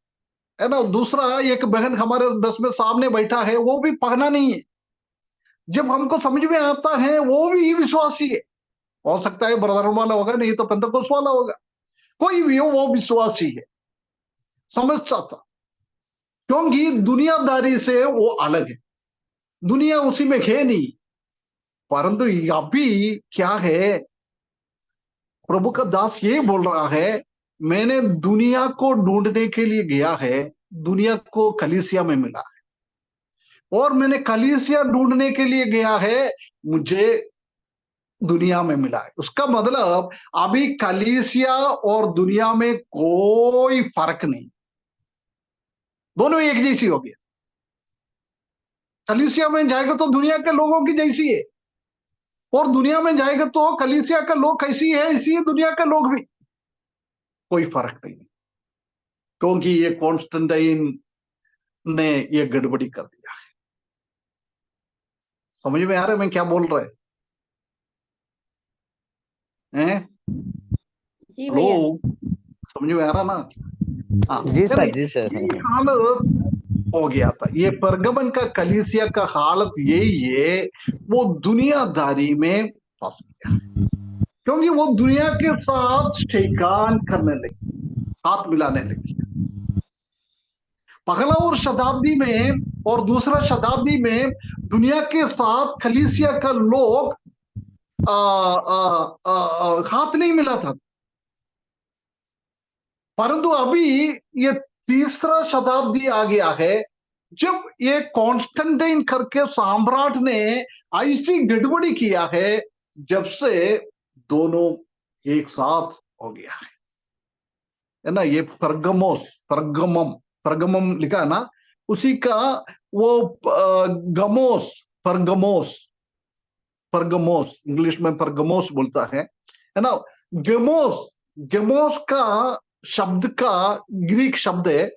है ना। दूसरा एक बहन हमारे बस में सामने बैठा है, वो भी पढ़ना नहीं है। जब हमको समझ में आता है वो भी विश्वासी है, हो सकता है ब्रदर वाला होगा, नहीं तो पेंतकोस वाला होगा, कोई भी हो वो विश्वासी है, समझता था। क्योंकि दुनियादारी से वो अलग है, दुनिया उसी में है नहीं। परंतु अभी क्या है, प्रभु का दास ये बोल रहा है, मैंने दुनिया को ढूंढने के लिए गया है, दुनिया को कलीसिया में मिला है। और मैंने कलीसिया ढूंढने के लिए गया है, मुझे दुनिया में मिला है। उसका मतलब अभी कलीसिया और दुनिया में कोई फर्क नहीं, दोनों एक जैसी हो गया। कलीसिया में जाएगा तो दुनिया के लोगों की जैसी है, और दुनिया में जाएगा तो कलीसिया के लोग कैसी है, इसी है दुनिया के लोग भी, कोई फर्क नहीं। क्योंकि ये कॉन्स्टेंटाइन ने ये गड़बड़ी कर दिया है। समझ में आ रहा है मैं क्या बोल रहा है? जी भैया। लोग समझ में आ रहा ना? हाँ, जी सर, जी सर। ये हालत हो गया था, ये परगमन का कलीसिया का हालत यही है, वो दुनियादारी में फंस गया, क्योंकि वो दुनिया के साथ शैतान करने लगी, हाथ मिलाने लगी। पहला और शताब्दी में और दूसरा शताब्दी में दुनिया के साथ कलीसिया का लोग हाथ नहीं मिला था। परंतु अभी ये तीसरा शताब्दी आ गया है, जब ये कॉन्स्टेंटाइन करके सम्राट ने ऐसी गड़बड़ी किया है, जब से दोनों एक साथ हो गया है ना। ये परगमम लिखा है ना, उसी का वो गमोस, परगमोस, परगमोस इंग्लिश में परगमोस बोलता है ना। गेमोस, गेमोस का शब्द का ग्रीक शब्द है,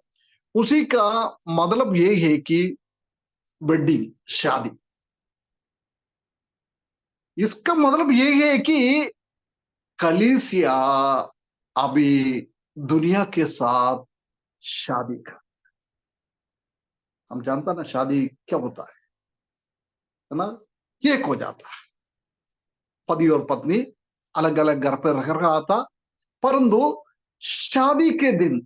उसी का मतलब ये है कि वेडिंग, शादी। इसका मतलब ये है कि कलीसिया अभी दुनिया के साथ शादी कर, हम जानता ना शादी क्या होता है ना, एक हो जाता है, पति और पत्नी अलग अलग घर पर रह रहा था, परंतु शादी के दिन,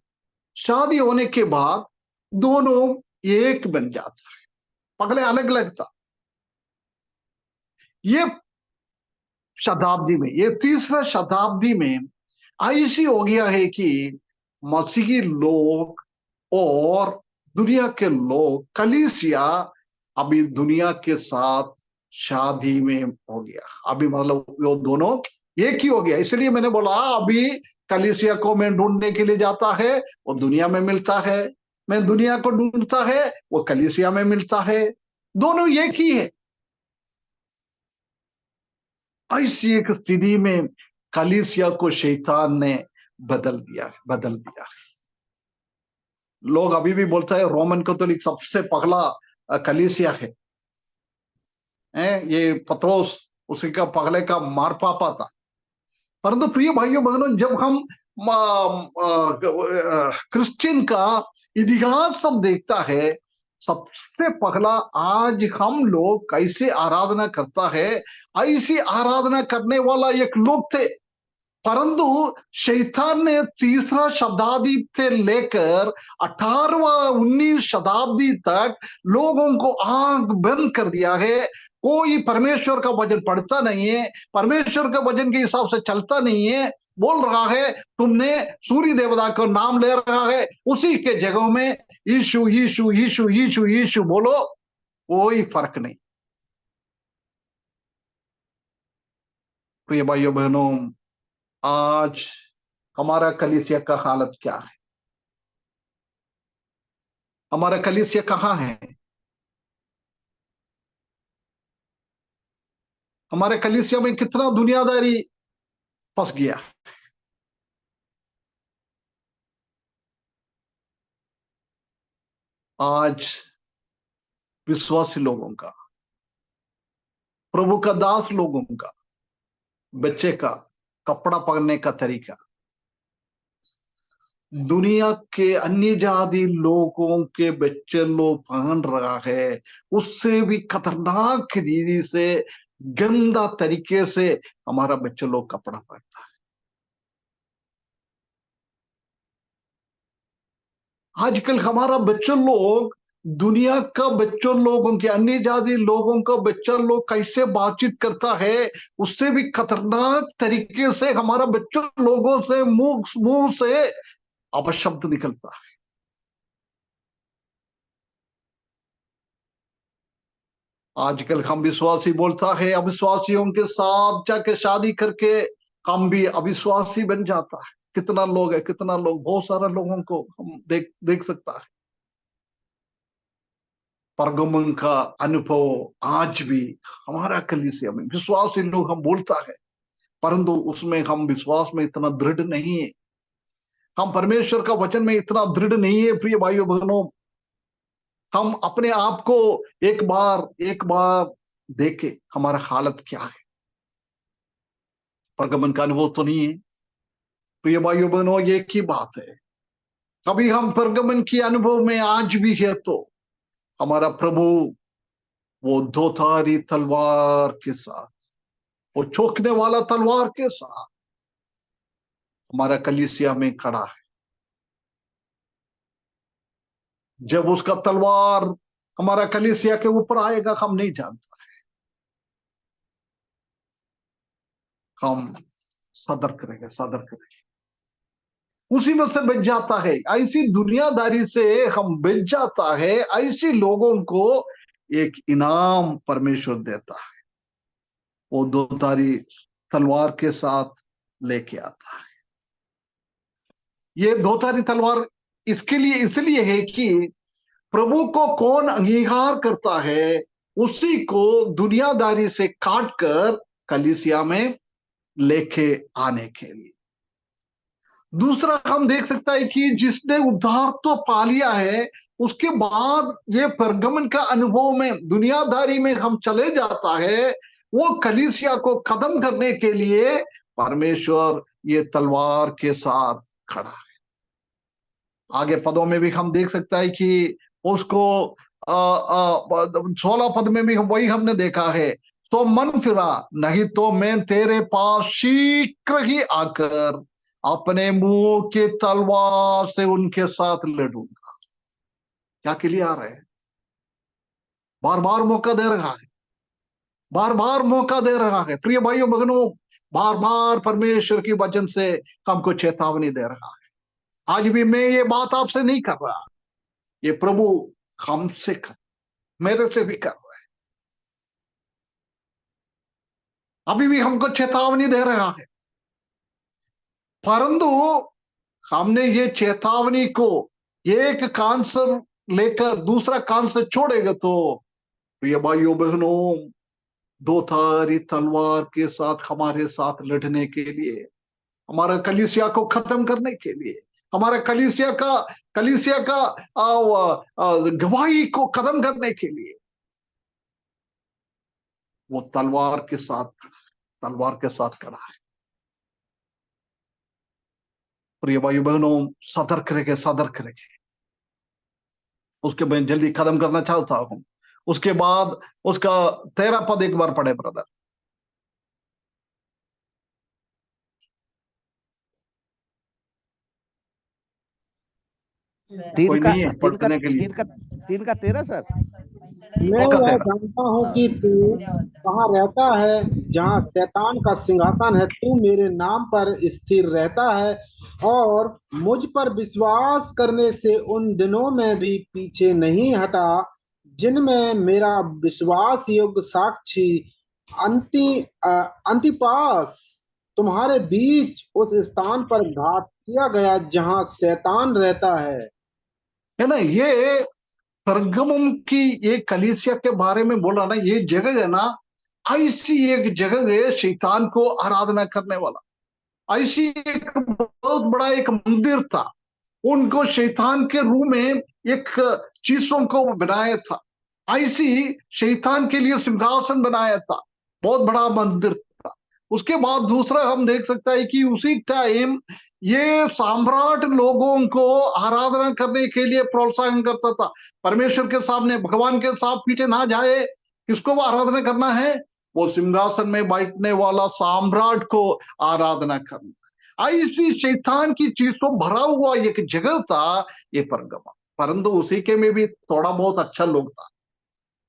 शादी होने के बाद दोनों एक बन जाता है, पहले अलग अलग था। ये शताब्दी में, ये तीसरा शताब्दी में ऐसी हो गया है कि मसीही लोग और दुनिया के लोग, कलीसिया अभी दुनिया के साथ शादी में हो गया। अभी मतलब वो दोनों एक ही हो गया। इसलिए मैंने बोला अभी कलीसिया को मैं ढूंढने के लिए जाता है, वो दुनिया में मिलता है, मैं दुनिया को ढूंढता है, वो कलीसिया में मिलता है, दोनों एक ही है। ऐसी एक स्थिति में कलीसिया को शैतान ने बदल दिया है। लोग अभी भी बोलता है रोमन कैथोलिक सबसे पहला कलीसिया है, ये पत्रोस उसी का पहले का मारपापा था। परंतु प्रिय भाइयों बहनों, जब हम क्रिश्चियन का इतिहास सब देखता है, सबसे पहला आज हम लोग कैसे आराधना करता है, ऐसी आराधना करने वाला एक लोग थे। परंतु शैतान ने तीसरा शताब्दी से लेकर 18वां 19 शताब्दी तक लोगों को आंख बंद कर दिया है। कोई परमेश्वर का वचन पढ़ता नहीं है, परमेश्वर के वचन के हिसाब से चलता नहीं है, बोल रहा है तुमने सूर्य देवता का नाम ले रहा है, उसी के जगहों में यीशु यीशु यीशु यीशु यीशु बोलो, कोई फर्क नहीं। प्रिय भाइयों बहनों, आज हमारा कलीसिया का हालत क्या है? हमारा कलीसिया कहाँ है? हमारे कलीसिया में कितना दुनियादारी फंस गया। आज विश्वासी लोगों का, प्रभु का दास लोगों का, बच्चे का कपड़ा पहनने का तरीका, दुनिया के अन्य जाति लोगों के बच्चे लोग पहन रहा है, उससे भी खतरनाक रीति से, गंदा तरीके से हमारा बच्चे लोग कपड़ा पहनता है। आजकल हमारा बच्चे लोग दुनिया का बच्चों लोगों के, अन्य जाति लोगों का बच्चा लोग कैसे बातचीत करता है, उससे भी खतरनाक तरीके से हमारा बच्चों लोगों से मुंह से अपशब्द निकलता है। आजकल हम विश्वासी बोलता है, अविश्वासियों के साथ जाके शादी करके हम भी अविश्वासी बन जाता है। कितना लोग है, कितना लोग, बहुत सारे लोगों को हम देख सकता है। परगमन का अनुभव आज भी हमारा कलीसिया में विश्वासी लोग हम बोलता है, परंतु उसमें हम विश्वास में इतना दृढ़ नहीं है, हम परमेश्वर का वचन में इतना दृढ़ नहीं है। प्रिय भाइयों बहनों, हम अपने आप को एक बार देखे हमारा हालत क्या है। परगमन का अनुभव तो नहीं है। प्रिय भाइयों बहनों, एक ही बात है, कभी हम परगमन के अनुभव में आज भी है तो हमारा प्रभु वो दोधारी तलवार के साथ, वो चौंकने वाला तलवार के साथ हमारा कलीसिया में खड़ा है। जब उसका तलवार हमारा कलीसिया के ऊपर आएगा हम नहीं जानता है, हम सदर करेंगे, उसी में से बच जाता है। ऐसी दुनियादारी से हम बच जाता है, ऐसी लोगों को एक इनाम परमेश्वर देता है, वो दोधारी तलवार के साथ लेके आता है। ये दोधारी तलवार इसलिए है कि प्रभु को कौन अंगीकार करता है, उसी को दुनियादारी से काट कर कलीसिया में लेके आने के लिए। दूसरा हम देख सकता है कि जिसने उद्धार तो पा लिया है, उसके बाद ये परगमन का अनुभव में दुनियादारी में हम चले जाता है, वो कलीसिया को खत्म करने के लिए परमेश्वर ये तलवार के साथ खड़ा है। आगे पदों में भी हम देख सकता है कि उसको 16 पद में भी वही हमने देखा है, तो मन फिरा, नहीं तो मैं तेरे पास शीघ्र ही आकर अपने मुंह के तलवार से उनके साथ लड़ूंगा। क्या के लिए आ रहे हैं? बार बार मौका दे रहा है, बार बार मौका दे रहा है। प्रिय भाइयों बहनों, बार बार परमेश्वर की वचन से हमको चेतावनी दे रहा है। आज भी मैं ये बात आपसे नहीं कर रहा, ये प्रभु हमसे कर, मेरे से भी कर रहा है। अभी भी हमको चेतावनी दे रहा है, परंतु हमने ये चेतावनी को एक कान से लेकर दूसरा कान से छोड़ेगा तो प्रिय भाइयों बहनों, दो धारी तलवार के साथ हमारे साथ लड़ने के लिए, हमारा कलीसिया को खत्म करने के लिए, हमारा कलीसिया का गवाही को खत्म करने के लिए वो तलवार के साथ खड़ा है। प्रिय भाई बहनों, सतर्क रहे। उसके मैं जल्दी खत्म करना चाहता हूं। उसके बाद उसका 13 पद एक बार पढ़े ब्रदर। कोई नहीं है पढ़ने के लिए? 3 का 13 सर। मैं यह जानता हूँ कि तू कहाँ रहता है, जहाँ शैतान का सिंहासन है, तू मेरे नाम पर स्थिर रहता है और मुझ पर विश्वास करने से उन दिनों में भी पीछे नहीं हटा जिनमें मेरा विश्वास योग्य साक्षी अंतिपास तुम्हारे बीच उस स्थान पर घात किया गया जहाँ शैतान रहता है ना। ये परगमन की ये कलीसिया के बारे में बोला ना, ये जगह है ना, ऐसी एक जगह है शैतान को आराधना करने वाला। ऐसी एक बहुत बड़ा एक मंदिर था, उनको शैतान के रूप में एक चीजों को बनाया था, ऐसी शैतान के लिए सिंहासन बनाया था, बहुत बड़ा मंदिर था। उसके बाद दूसरा हम देख सकता है कि उसी टाइम ये सम्राट लोगों को आराधना करने के लिए प्रोत्साहन करता था। परमेश्वर के सामने, भगवान के साथ पीछे ना जाए, किसको वो आराधना करना है? वो सिंहासन में बैठने वाला सम्राट को आराधना करना। ऐसी शैतान की चीजों भरा हुआ एक जगह था ये परगमा। परंतु उसी के में भी थोड़ा बहुत अच्छा लोग था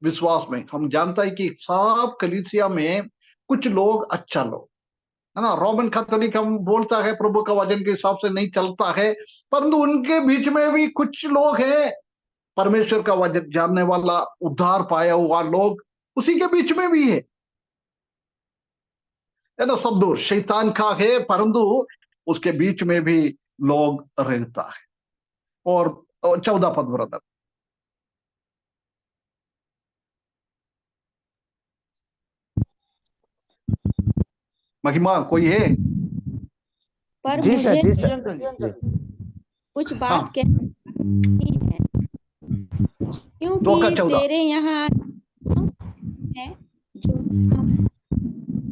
विश्वास में। हम जानता है कि सब कलीसिया में कुछ लोग अच्छा लोग है ना, रोमन कैथोलिक हम बोलता है प्रभु का वचन के हिसाब से नहीं चलता है, परंतु उनके बीच में भी कुछ लोग हैं परमेश्वर का वचन जानने वाला, उद्धार पाया हुआ लोग उसी के बीच में भी है ना। सब दूर शैतान का है, परंतु उसके बीच में भी लोग रहता है। और 14 पद ब्रदर। महिमा कोई है? पर जी सर, मुझे जी सर। कुछ हाँ, बात कहनी है, दो का क्योंकि 14। तेरे यहाँ है जो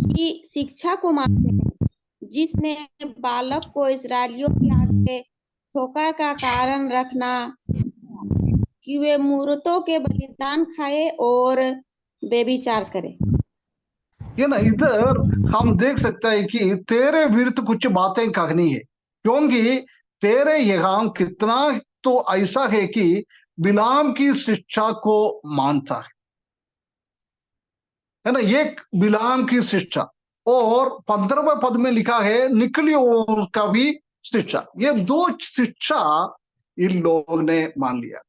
की शिक्षा को मानते हैं, जिसने बालक को इसराइलियों के आगे ठोकर का कारण रखना कि वे मूर्तों के बलिदान खाए और बेविचार करे। ये ना, इधर हम देख सकते हैं कि तेरे विरुद्ध कुछ बातें कहनी है, क्योंकि तेरे यहाँ कितना तो ऐसा है कि बिलाम की शिक्षा को मानता है ना, ये बिलाम की शिक्षा। और 15वें पद में लिखा है निकलियो का भी शिक्षा। ये दो शिक्षा इन लोगों ने मान लिया।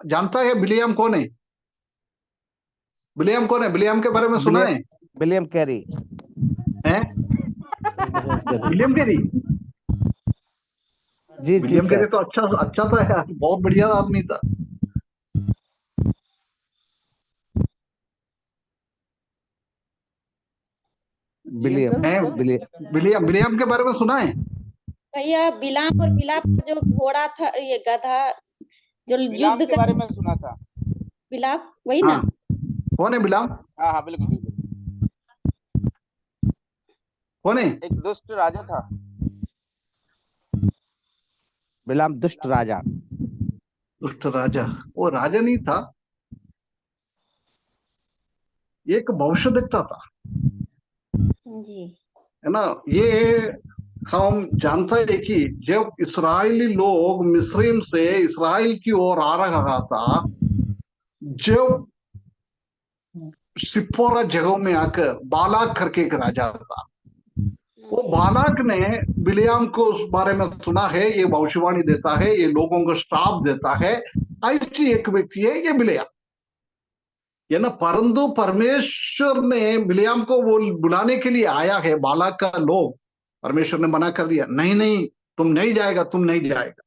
जानता है बिलियम कौन है? बिलियम कौन है? बिलियम के बारे में सुना है? William Carey. हैं? William Carey? जी जी विलियम कैरी सर। तो अच्छा अच्छा था यार, बहुत बढ़िया आदमी था। विलियम हैं? विलियम विलियम विलियम के बारे में सुना है? भैया बिलाम और बिलाप का जो घोड़ा था, ये गधा जो बिलाम युद्ध के का, बारे में सुना था। बिलाप वही हाँ, ना? कौन है बिलाम? हाँ हाँ, बिल्कुल बिल्कुल। कौन है? एक दुष्ट राजा था। बिलाम दुष्ट राजा। दुष्ट राजा? वो राजा नहीं था, एक भविष्य देखता था, जी है ना। ये हम जानते हैं कि जब इस्राएली लोग मिस्र से इस्राएल की ओर आ रहा था, जब सिपोरा जगह में आकर बालाक करके एक राजा था, वो बालाक ने बिलियाम को उस बारे में सुना है, ये भविष्यवाणी देता है, ये लोगों को श्राप देता है। ऐसी एक व्यक्ति है ये बिलियाम, ये ना। परंतु परमेश्वर ने बिलियाम को वो बुलाने के लिए आया है, बालाक का लोग, परमेश्वर ने मना कर दिया, नहीं नहीं तुम नहीं जाएगा, तुम नहीं जाएगा।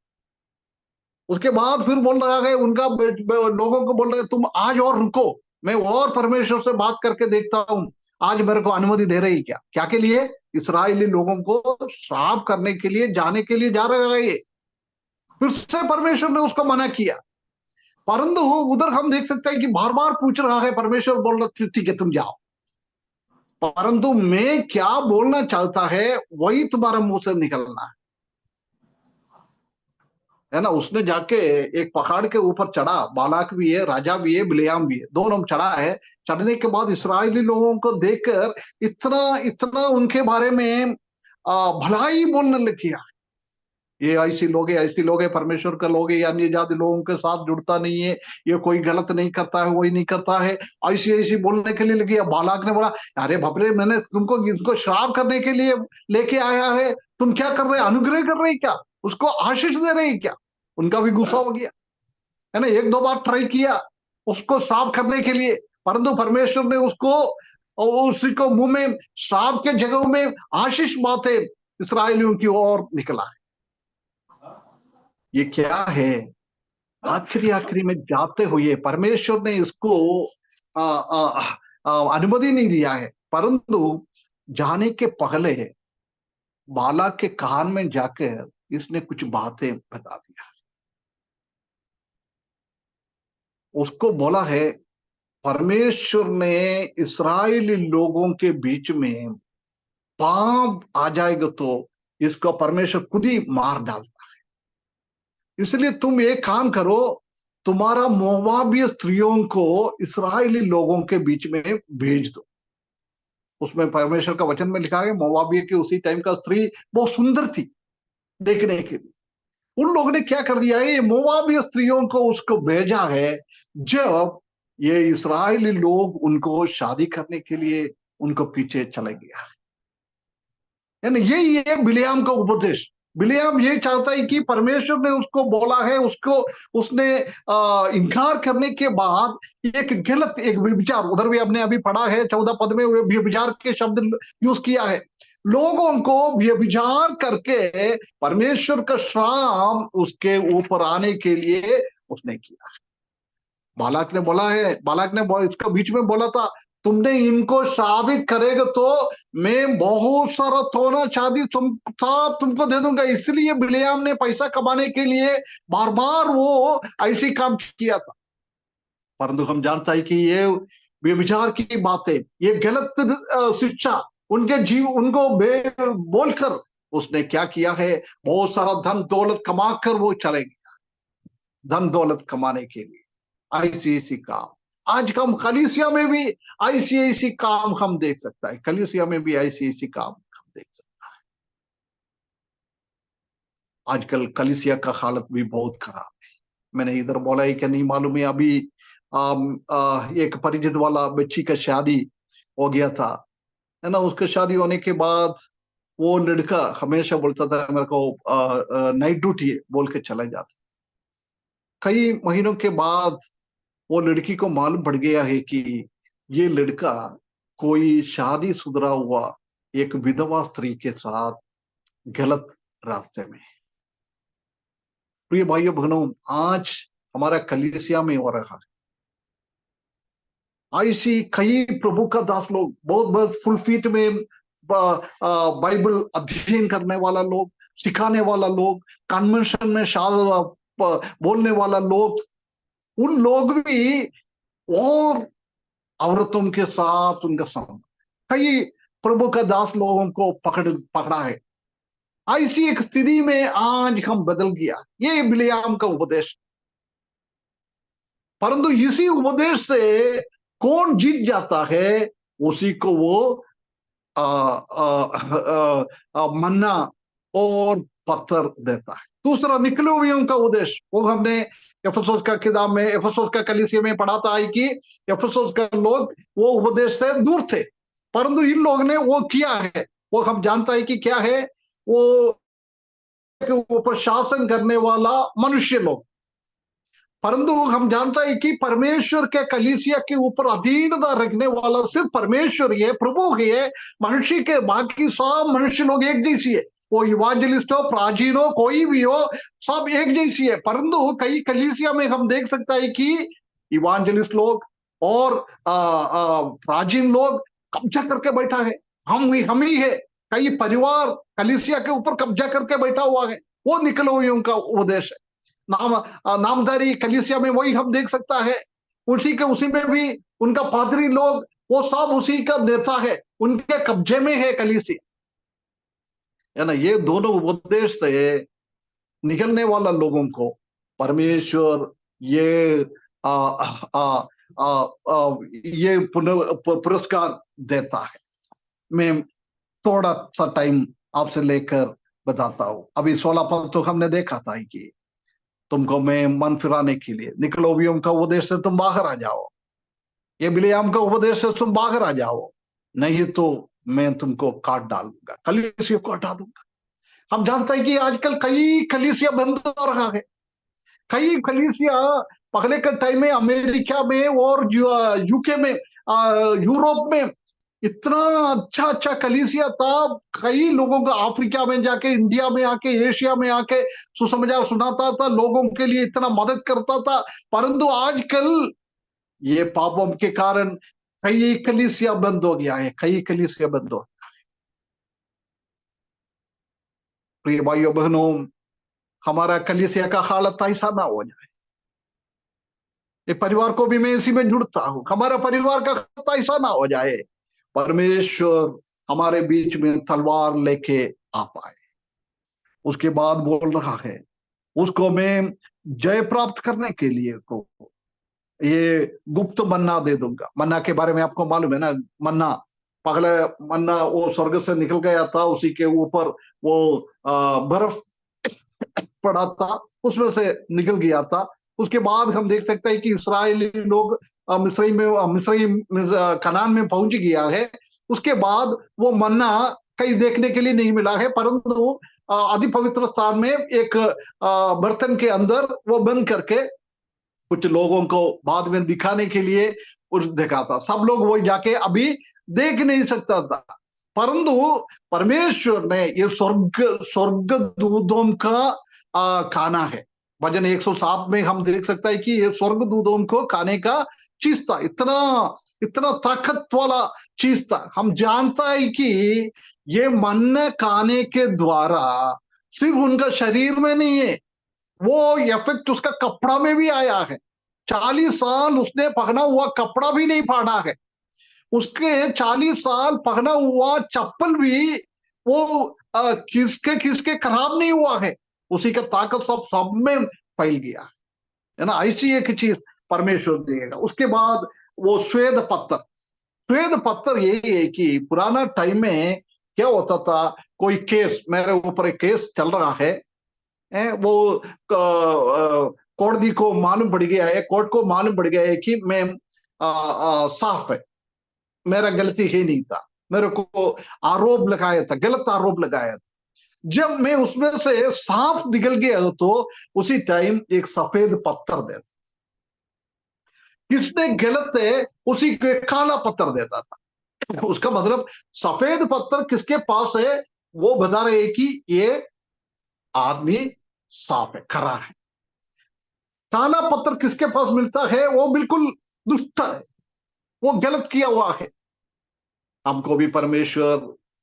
उसके बाद फिर बोल रहा है उनका लोगों को बोल रहे तुम आज और रुको, मैं और परमेश्वर से बात करके देखता हूं, आज मेरे को अनुमति दे रही क्या? क्या के लिए? इस्राएली लोगों को श्राप करने के लिए, जाने के लिए जा रहा है ये। फिर से परमेश्वर ने उसको मना किया, परंतु उधर हम देख सकते हैं कि बार बार पूछ रहा है, परमेश्वर बोल रहा ठीक है तुम जाओ, परंतु मैं क्या बोलना चाहता है वही तुम्हारे मुंह से निकलना है ना। उसने जाके एक पहाड़ के ऊपर चढ़ा, बालाक भी है, राजा भी है, बिलेयाम भी है, दोनों चढ़ा है। चढ़ने के बाद इस्राएली लोगों को देखकर इतना इतना उनके बारे में भलाई बोलने लग गया, ये ऐसी लोग है, परमेश्वर का लोग है, या अन्य जाति लोगों के साथ जुड़ता नहीं है, ये कोई गलत नहीं करता है, वही नहीं करता है, ऐसी ऐसी बोलने के लिए लगी। बालाक ने बोला, अरे बापरे, मैंने तुमको इनको श्राप करने के लिए लेके आया है, तुम क्या कर रहे? अनुग्रह कर रहे क्या? उसको आशीष दे रहे क्या? उनका भी गुस्सा हो गया, है ना। एक दो बार ट्राई किया उसको श्राप करने के लिए, परंतु परमेश्वर ने उसको और उसी को मुंह में श्राप के जगह में आशीष बातें इसराइलियों की ओर निकला। ये क्या है? आखिरी आखिरी में जाते हुए परमेश्वर ने इसको अनुमति नहीं दिया है, परंतु जाने के पहले बाला के कान में जाकर इसने कुछ बातें बता दिया। उसको बोला है परमेश्वर ने इस्राएली लोगों के बीच में पाप आ जाएगा तो इसको परमेश्वर खुद ही मार डालता है। इसलिए तुम एक काम करो, तुम्हारा मोवाबी स्त्रियों को इस्राएली लोगों के बीच में भेज दो। उसमें परमेश्वर का वचन में लिखा है मोवाबी की उसी टाइम का स्त्री बहुत सुंदर थी देखने के लिए। उन लोगों ने क्या कर दिया है, ये मोवाबी स्त्रियों को उसको भेजा है जब ये इस्राएली लोग उनको शादी करने के लिए उनको पीछे चले गया। यानी यही है बिलेआम का उपदेश। बिलेआम ये चाहता है कि परमेश्वर ने उसको बोला है, उसको उसने इनकार करने के बाद एक गलत एक विचार, उधर भी आपने अभी पढ़ा है 14 पद में व्यभिचार के शब्द यूज किया है। लोगों को व्यभिचार करके परमेश्वर का श्राप उसके ऊपर आने के लिए उसने किया है। बालाक ने बोला है, बालाक ने इसका बीच में बोला था, तुमने इनको श्रापित करेगा तो मैं बहुत सारा सोना चांदी तुमको दे दूंगा। इसलिए बिलेआम ने पैसा कमाने के लिए बार बार वो ऐसी काम किया था। परंतु हम जानता है कि ये व्यभिचार की बातें, ये गलत शिक्षा उनके जीव उनको बोलकर उसने क्या किया है, बहुत सारा धन दौलत कमाकर वो चले गया, धन दौलत कमाने के लिए। ऐसी काम आज हम कलीसिया में भी ऐसी काम हम देख सकता है, कलीसिया में भी ऐसी काम हम देख सकता है। आजकल कलीसिया का हालत भी बहुत खराब है। मैंने इधर बोला है कि नहीं मालूम है, अभी एक परिचित वाला बच्ची का शादी हो गया था, है ना। उसका शादी होने के बाद वो लड़का हमेशा बोलता था मेरे को नाइट ड्यूटी है बोल के चला जाता। कई महीनों के बाद वो लड़की को मालूम पड़ गया है कि ये लड़का कोई शादी सुधरा हुआ एक विधवा स्त्री के साथ गलत रास्ते में। प्रिय भाइयों बहनों, आज हमारा कलीसिया में हो रहा है ऐसी कई प्रभु का दास लोग, बहुत बहुत फुल फीट में बाइबल अध्ययन करने वाला लोग, सिखाने वाला लोग, कन्वेंशन में बोलने वाला लोग, उन लोग भी और औरतों के साथ उनका संबंध, कई प्रभु का दास लोगों को पकड़ा है। ऐसी एक स्थिति में आज हम बदल गया। ये बिलेआम का उपदेश, परंतु इसी उपदेश से कौन जीत जाता है, उसी को वो मन्ना और पत्थर देता है। दूसरा निकलोवियों का उपदेश, वो हमने एफेसोस का किताब में, एफेसोस का कलीसिया में पढ़ा था कि एफेसोस का लोग वो उपदेश से दूर थे, परंतु इन लोग ने वो किया है। वो हम जानता है कि क्या है, वो ऊपर शासन करने वाला मनुष्य लोग, परंतु हम जानता है कि परमेश्वर के कलीसिया के ऊपर अधीनता रखने वाला सिर्फ परमेश्वर ही है, प्रभु ही है। मनुष्य के बाकी सब मनुष्य लोग एक जैसी है, वो इवांजेलिस्ट हो, प्राचीन हो, कोई भी हो, सब एक जैसी है। परंतु कई कलीसिया में हम देख सकता है कि इवांजेलिस्ट लोग और प्राचीन लोग कब्जा करके बैठा है, हम ही है। कई परिवार कलीसिया के ऊपर कब्जा करके बैठा हुआ है। वो निकलोवियों का उपदेश है। नामधारी कलीसिया में वही हम देख सकता है। उसी में भी उनका पादरी लोग, वो सब उसी का नेता है, उनके कब्जे में है कलीसिया, है ना। ये दोनों उपदेश से निकलने वाला लोगों को परमेश्वर ये ये पुरस्कार देता है। मैं थोड़ा सा टाइम आपसे लेकर बताता हूं। अभी 16 पद तो हमने देखा था कि तुमको मैं मन फिराने के लिए, निकलोवियों का उपदेश से तुम बाहर आ जाओ, ये बिलेआम का उपदेश से तुम बाहर आ जाओ, नहीं तो मैं तुमको काट डालूंगा, कलीसिया को हटा दूंगा। हम जानते हैं कि आजकल कई कलीसिया बंद हो रहा है। कई कलीसिया पहले के टाइम में अमेरिका में और यूके में, यूरोप में इतना अच्छा कलीसिया था। कई लोगों का अफ्रीका में जाके, इंडिया में आके, एशिया में आके सुसमाचार सुनाता था, लोगों के लिए इतना मदद करता था। परंतु आजकल ये पापों के कारण कई कलीसिया बंद हो गया है, कई कलीसिया बंद हो गया है। प्रिय भाइयों बहनों, हमारा कलीसिया का हालत ऐसा ना हो जाए। ये परिवार को भी मैं इसी में जुड़ता हूं, हमारा परिवार का हालत ऐसा ना हो जाए परमेश्वर हमारे बीच में तलवार लेके आ पाए। उसके बाद बोल रहा है उसको मैं जय प्राप्त करने के लिए को ये गुप्त मन्ना दे दूंगा। मन्ना के बारे में आपको मालूम है ना, मन्ना पहले मन्ना वो स्वर्ग से निकल गया था, उसी के ऊपर वो बर्फ पड़ा था, उसमें से निकल गया था। उसके बाद हम देख सकते हैं कि इस्राएली लोग मिस्री कनान में पहुंच गया है। उसके बाद वो मन्ना कहीं देखने के लिए नहीं मिला है, परंतु अति पवित्र स्थान में एक बर्तन के अंदर वो बंद करके कुछ लोगों को बाद में दिखाने के लिए कुछ देखा था। सब लोग वो जाके अभी देख नहीं सकता था, परंतु परमेश्वर ने ये स्वर्ग दूतों का खाना है। वचन 107 में हम देख सकते हैं कि ये स्वर्ग दूतों को खाने का चीज था, इतना इतना ताकत वाला चीज था। हम जानता है कि ये मन्ना खाने के द्वारा सिर्फ उनका शरीर में नहीं है, वो इफेक्ट उसका कपड़ा में भी आया है। 40 साल उसने पहना हुआ कपड़ा भी नहीं फाड़ा है, उसके 40 साल पहना हुआ चप्पल भी वो किसके खराब नहीं हुआ है, उसी का ताकत सब में फैल गया है ना। ऐसी एक चीज परमेश्वर देगा। उसके बाद वो श्वेत पत्थर यही है कि पुराना टाइम में क्या होता था, कोई केस, मेरे ऊपर एक केस चल रहा है, वो कोर्ट को मालूम पड़ गया है, कोर्ट को मालूम पड़ गया है कि मैं साफ है, मेरा गलती ही नहीं था, मेरे को आरोप लगाया था, गलत आरोप लगाया था। जब मैं उसमें से साफ निकल गया तो उसी टाइम एक सफेद पत्थर देता, किसने गलत है उसी को एक काला पत्थर देता था। उसका मतलब सफेद पत्थर किसके पास है, वो बता रहे हैं कि ये आदमी साफ है, खरा है। काला पत्थर किसके पास मिलता है, वो बिल्कुल दुष्ट है, वो गलत किया हुआ है। हमको भी परमेश्वर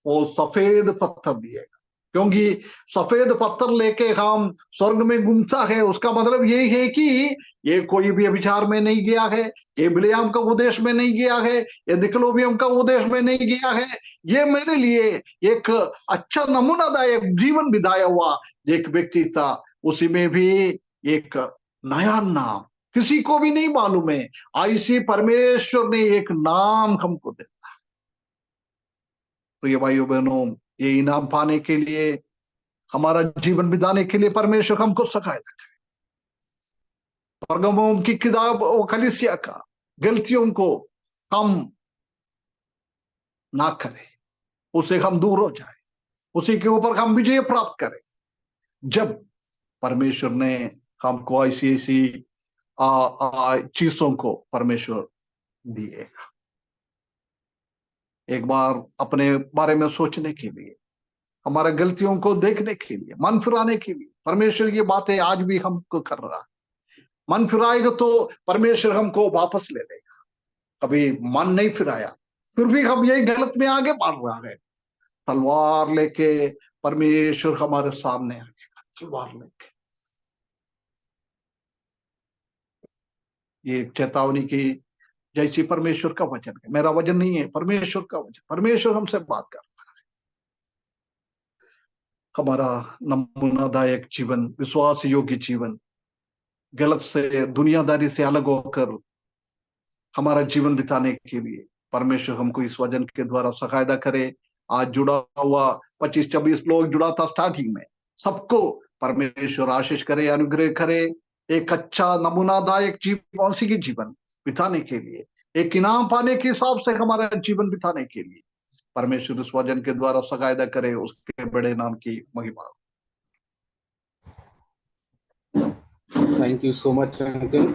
वो सफेद पत्थर दिएगा, क्योंकि सफेद पत्थर लेके हम स्वर्ग में घूमता है, उसका मतलब यही है कि ये कोई भी अभिचार में नहीं गया है, ये बिलियाम का उपदेश में नहीं गया है, ये निकलोबियम का उपदेश में नहीं गया है। ये मेरे लिए एक अच्छा नमूनादायक जीवन बिताया हुआ एक व्यक्ति था, उसी में भी एक नया नाम किसी को भी नहीं मालूम है, ऐसी परमेश्वर ने एक नाम हमको दिया। तो ये भाइयों बहनों, ये इनाम पाने के लिए, हमारा जीवन बिताने के लिए परमेश्वर हमको सहायता करे। परगमुम की किताब कलीसिया का गलतियों को हम ना करें, उसे हम दूर हो जाए, उसी के ऊपर हम विजय प्राप्त करें। जब परमेश्वर ने हमको ऐसी ऐसी चीजों को परमेश्वर दिएगा। एक बार अपने बारे में सोचने के लिए, हमारा गलतियों को देखने के लिए, मन फिराने के लिए परमेश्वर ये बातें आज भी हमको कर रहा है। मन फिराएगा तो परमेश्वर हमको वापस ले लेगा। कभी मन नहीं फिराया, फिर भी हम यही गलत में आगे बढ़ रहा है। तलवार लेके परमेश्वर हमारे सामने आएगा, तलवार लेके। ये चेतावनी की जैसी परमेश्वर का वचन है, मेरा वचन नहीं है, परमेश्वर का वचन। परमेश्वर हमसे बात कर रहा है। हमारा नमूनादायक जीवन, विश्वास योग्य जीवन, गलत से, दुनियादारी से अलग होकर हमारा जीवन बिताने के लिए परमेश्वर हमको इस वचन के द्वारा सहायता करे। आज जुड़ा हुआ 25-26 लोग जुड़ा था स्टार्टिंग में, सबको परमेश्वर आशीष करे, अनुग्रह करे, एक अच्छा नमूनादायक जीवन बिताने के लिए, एक इनाम पाने के हिसाब से हमारा जीवन बिताने के लिए परमेश्वर इस वचन के द्वारा सहायता करे। उसके बड़े नाम की महिमा। Thank you so much uncle.